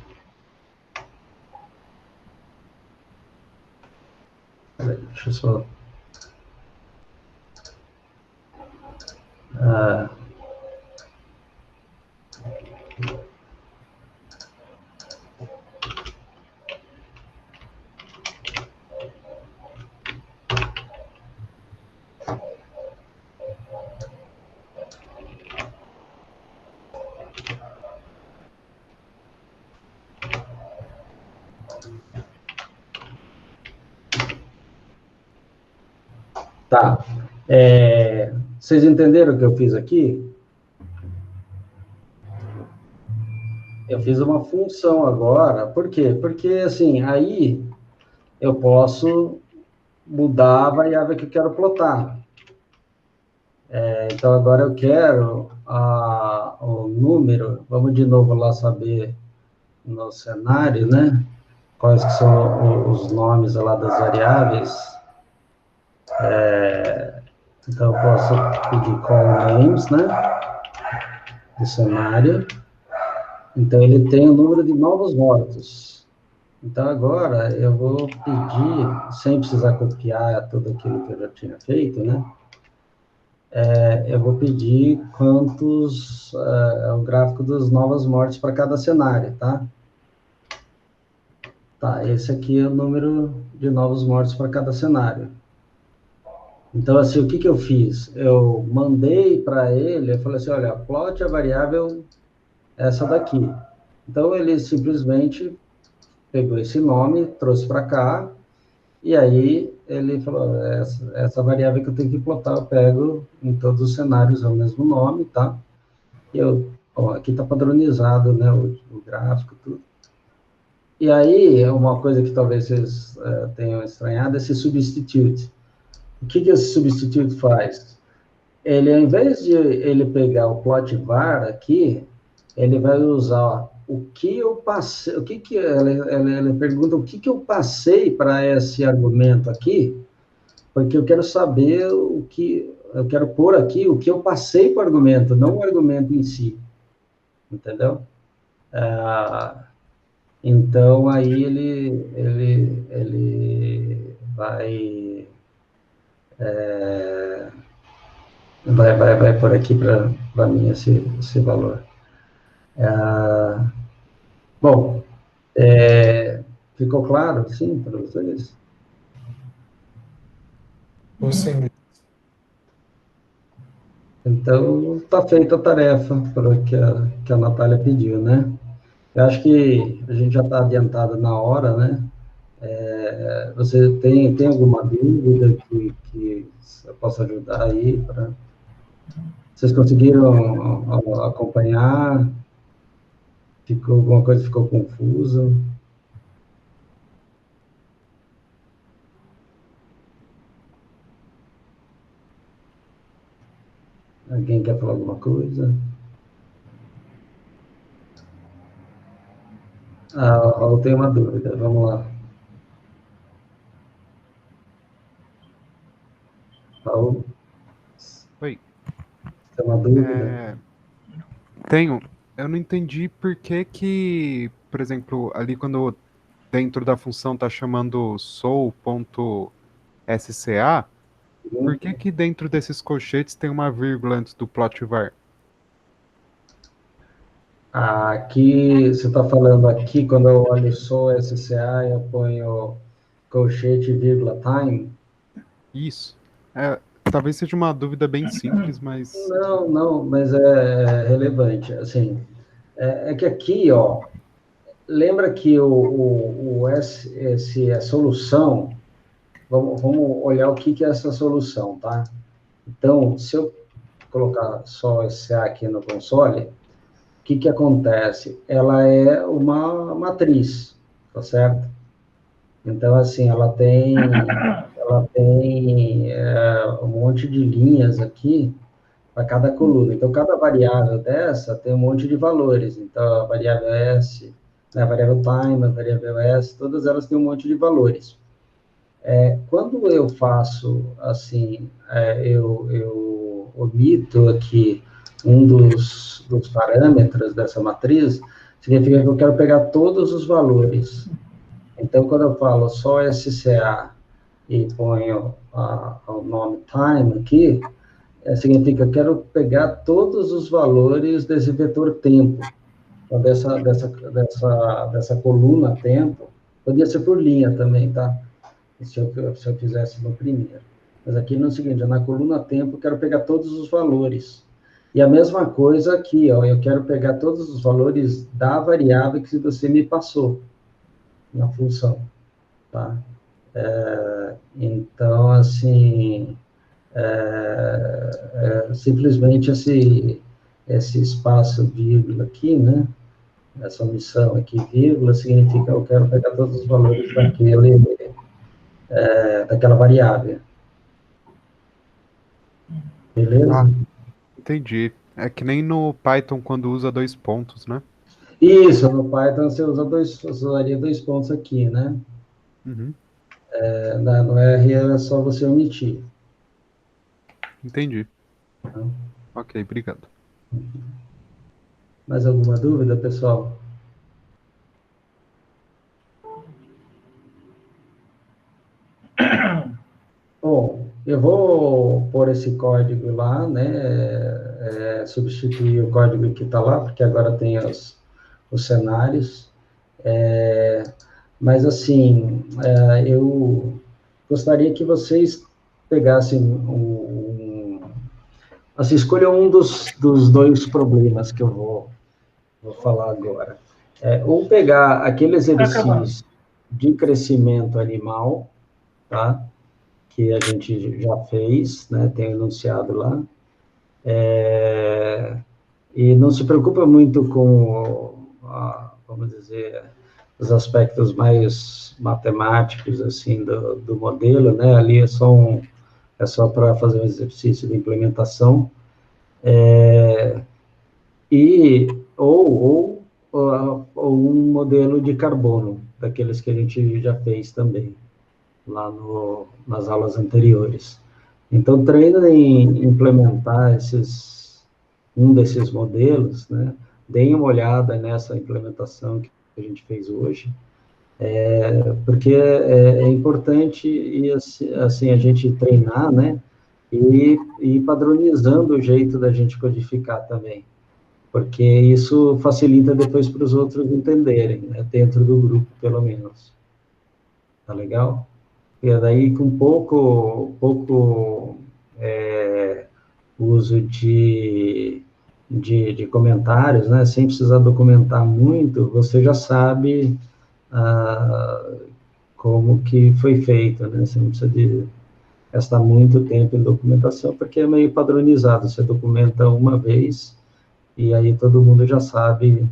Deixa eu só... Tá. Vocês entenderam o que eu fiz aqui? Eu fiz uma função agora. Por quê? Porque, assim, aí eu posso mudar a variável que eu quero plotar. Então, agora eu quero o número. Vamos de novo lá saber no cenário, né? Quais que são os nomes lá das variáveis. Então, eu posso pedir call names, né? Do cenário. Então, ele tem o número de novos mortos. Então, agora, eu vou pedir, sem precisar copiar tudo aquilo que eu já tinha feito, né? Eu vou pedir quantos, o gráfico dos novos mortos para cada cenário, tá? Tá, esse aqui é o número de novos mortos para cada cenário. Então, assim, o que eu fiz? Eu mandei para ele, eu falei assim, olha, plot a variável essa daqui. Então, ele simplesmente pegou esse nome, trouxe para cá, e aí ele falou, essa variável que eu tenho que plotar, eu pego em todos os cenários, é o mesmo nome, tá? E aqui está padronizado, né, o gráfico, tudo. E aí, uma coisa que talvez vocês tenham estranhado, é esse substitute. O que esse substitute faz? Ele, ao invés de ele pegar o plot var aqui, ele vai usar o que eu passei, ele pergunta o que eu passei para esse argumento aqui, porque eu quero saber eu quero pôr aqui o que eu passei para o argumento, não o argumento em si, entendeu? Então, aí ele vai por aqui para mim esse valor. Bom, ficou claro, sim, para vocês? Sim. Então, está feita a tarefa que a Natália pediu, né? Eu acho que a gente já está adiantado na hora, né? Você tem alguma dúvida que eu possa ajudar aí? Vocês conseguiram acompanhar? Alguma coisa ficou confusa? Alguém quer falar alguma coisa? Eu tenho uma dúvida, vamos lá. Paulo? Oi. Tem uma dúvida? Tenho. Eu não entendi por que, por exemplo, ali quando dentro da função está chamando soul.sca, por que dentro desses colchetes tem uma vírgula antes do plot var? Aqui, você está falando aqui, quando eu olho só SCA, eu ponho colchete, vírgula, time? Isso. Talvez seja uma dúvida bem simples, mas... Não, mas é relevante. Assim, é que aqui, ó, lembra que esse é solução, vamos olhar o que é essa solução, tá? Então, se eu colocar só SCA aqui no console, o que acontece? Ela é uma matriz, tá certo? Então, assim, ela tem um monte de linhas aqui para cada coluna. Então, cada variável dessa tem um monte de valores. Então, a variável S, né, a variável time, a variável S, todas elas têm um monte de valores. Quando eu faço, assim, eu omito aqui um dos parâmetros dessa matriz, significa que eu quero pegar todos os valores. Então, quando eu falo só SCA e ponho o nome time aqui, significa que eu quero pegar todos os valores desse vetor tempo, então, dessa coluna tempo, podia ser por linha também, tá? Se eu fizesse no primeiro. Mas aqui no seguinte, na coluna tempo, eu quero pegar todos os valores. E a mesma coisa aqui, ó, eu quero pegar todos os valores da variável que você me passou na função, tá? Então, assim, simplesmente esse espaço vírgula aqui, né? Essa omissão aqui, vírgula, significa que eu quero pegar todos os valores daquela variável. Beleza? Entendi. É que nem no Python quando usa 2 pontos, né? Isso, no Python você usaria 2 pontos aqui, né? Uhum. No R é só você omitir. Entendi. Tá? Ok, obrigado. Mais alguma dúvida, pessoal? Bom, eu vou pôr esse código lá, né? Substituir o código que está lá, porque agora tem os cenários. Mas, assim, eu gostaria que vocês pegassem assim, escolham um dos 2 problemas que eu vou falar agora. Ou pegar aquele exercício de crescimento animal, tá? Que a gente já fez, né? Tem enunciado lá. E não se preocupa muito com, vamos dizer, os aspectos mais matemáticos, assim, do modelo, né? Ali é só para fazer um exercício de implementação. Ou um modelo de carbono, daqueles que a gente já fez também, lá nas aulas anteriores. Então, treina em implementar um desses modelos, né? Deem uma olhada nessa implementação que a gente fez hoje, porque é importante e assim a gente treinar, né? E padronizando o jeito da gente codificar também, porque isso facilita depois para os outros entenderem, né? Dentro do grupo, pelo menos. Tá legal? E daí, com pouco uso de comentários, né? Sem precisar documentar muito, você já sabe como que foi feito, né? Você não precisa de gastar muito tempo em documentação, porque é meio padronizado, você documenta uma vez, e aí todo mundo já sabe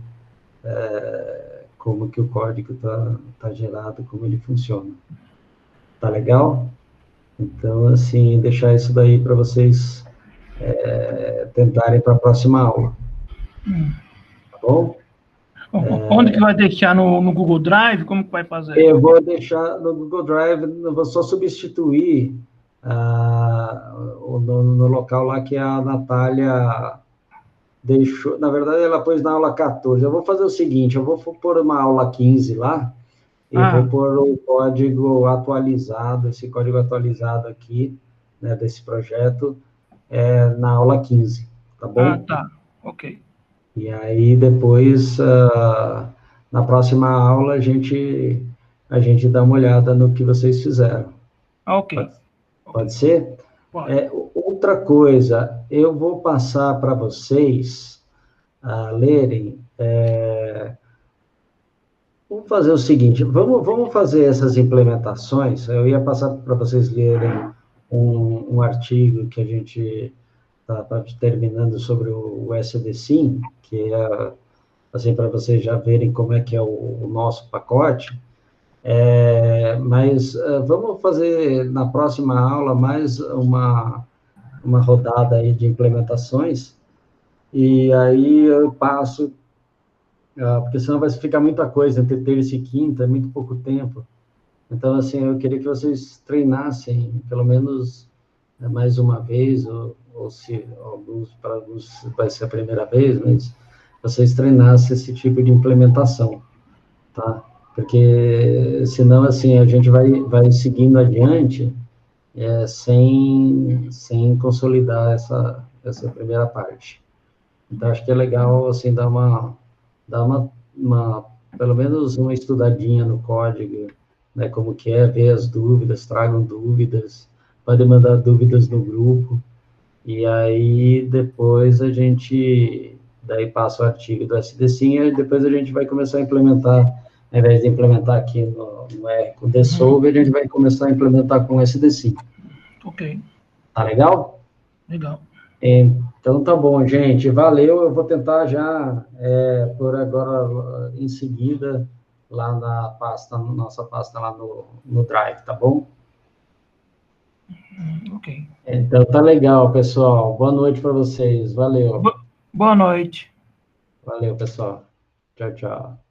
como que o código tá gerado, como ele funciona. Tá legal? Então, assim, deixar isso daí para vocês tentarem para a próxima aula. Tá bom? Onde que vai deixar? No Google Drive? Como que vai fazer? Eu vou deixar no Google Drive, eu vou só substituir no local lá que a Natália deixou. Na verdade, ela pôs na aula 14. Eu vou fazer o seguinte, eu vou pôr uma aula 15 lá, e vou pôr o código atualizado, esse código atualizado aqui, né, desse projeto, na aula 15, tá bom? Tá, ok. E aí, depois, na próxima aula, a gente dá uma olhada no que vocês fizeram. Ok. Pode ser? Pode. Outra coisa, eu vou passar para vocês lerem. Vamos fazer o seguinte, vamos fazer essas implementações. Eu ia passar para vocês lerem um artigo que a gente está terminando sobre o SDSIM, que é, assim, para vocês já verem como é que é o nosso pacote. Mas vamos fazer na próxima aula mais uma rodada aí de implementações, e aí eu passo, porque senão vai ficar muita coisa, entre terça e quinta, é muito pouco tempo. Então, assim, eu queria que vocês treinassem, pelo menos mais uma vez, ou se para alguns vai ser a primeira vez, mas vocês treinassem esse tipo de implementação, tá? Porque senão, assim, a gente vai seguindo adiante sem consolidar essa primeira parte. Então, acho que é legal, assim, dar uma pelo menos uma estudadinha no código, né, como que é, ver as dúvidas, tragam dúvidas, podem mandar dúvidas no grupo, e aí depois a gente, daí passa o artigo do SDSIM, e depois a gente vai começar a implementar, ao invés de implementar aqui no R com Desolve, a gente vai começar a implementar com SDSIM. Ok. Tá legal? Legal. Então tá bom, gente. Valeu. Eu vou tentar já, por agora, em seguida, lá na nossa pasta lá no Drive, tá bom? Ok. Então tá legal, pessoal. Boa noite para vocês. Valeu. Boa noite. Valeu, pessoal. Tchau, tchau.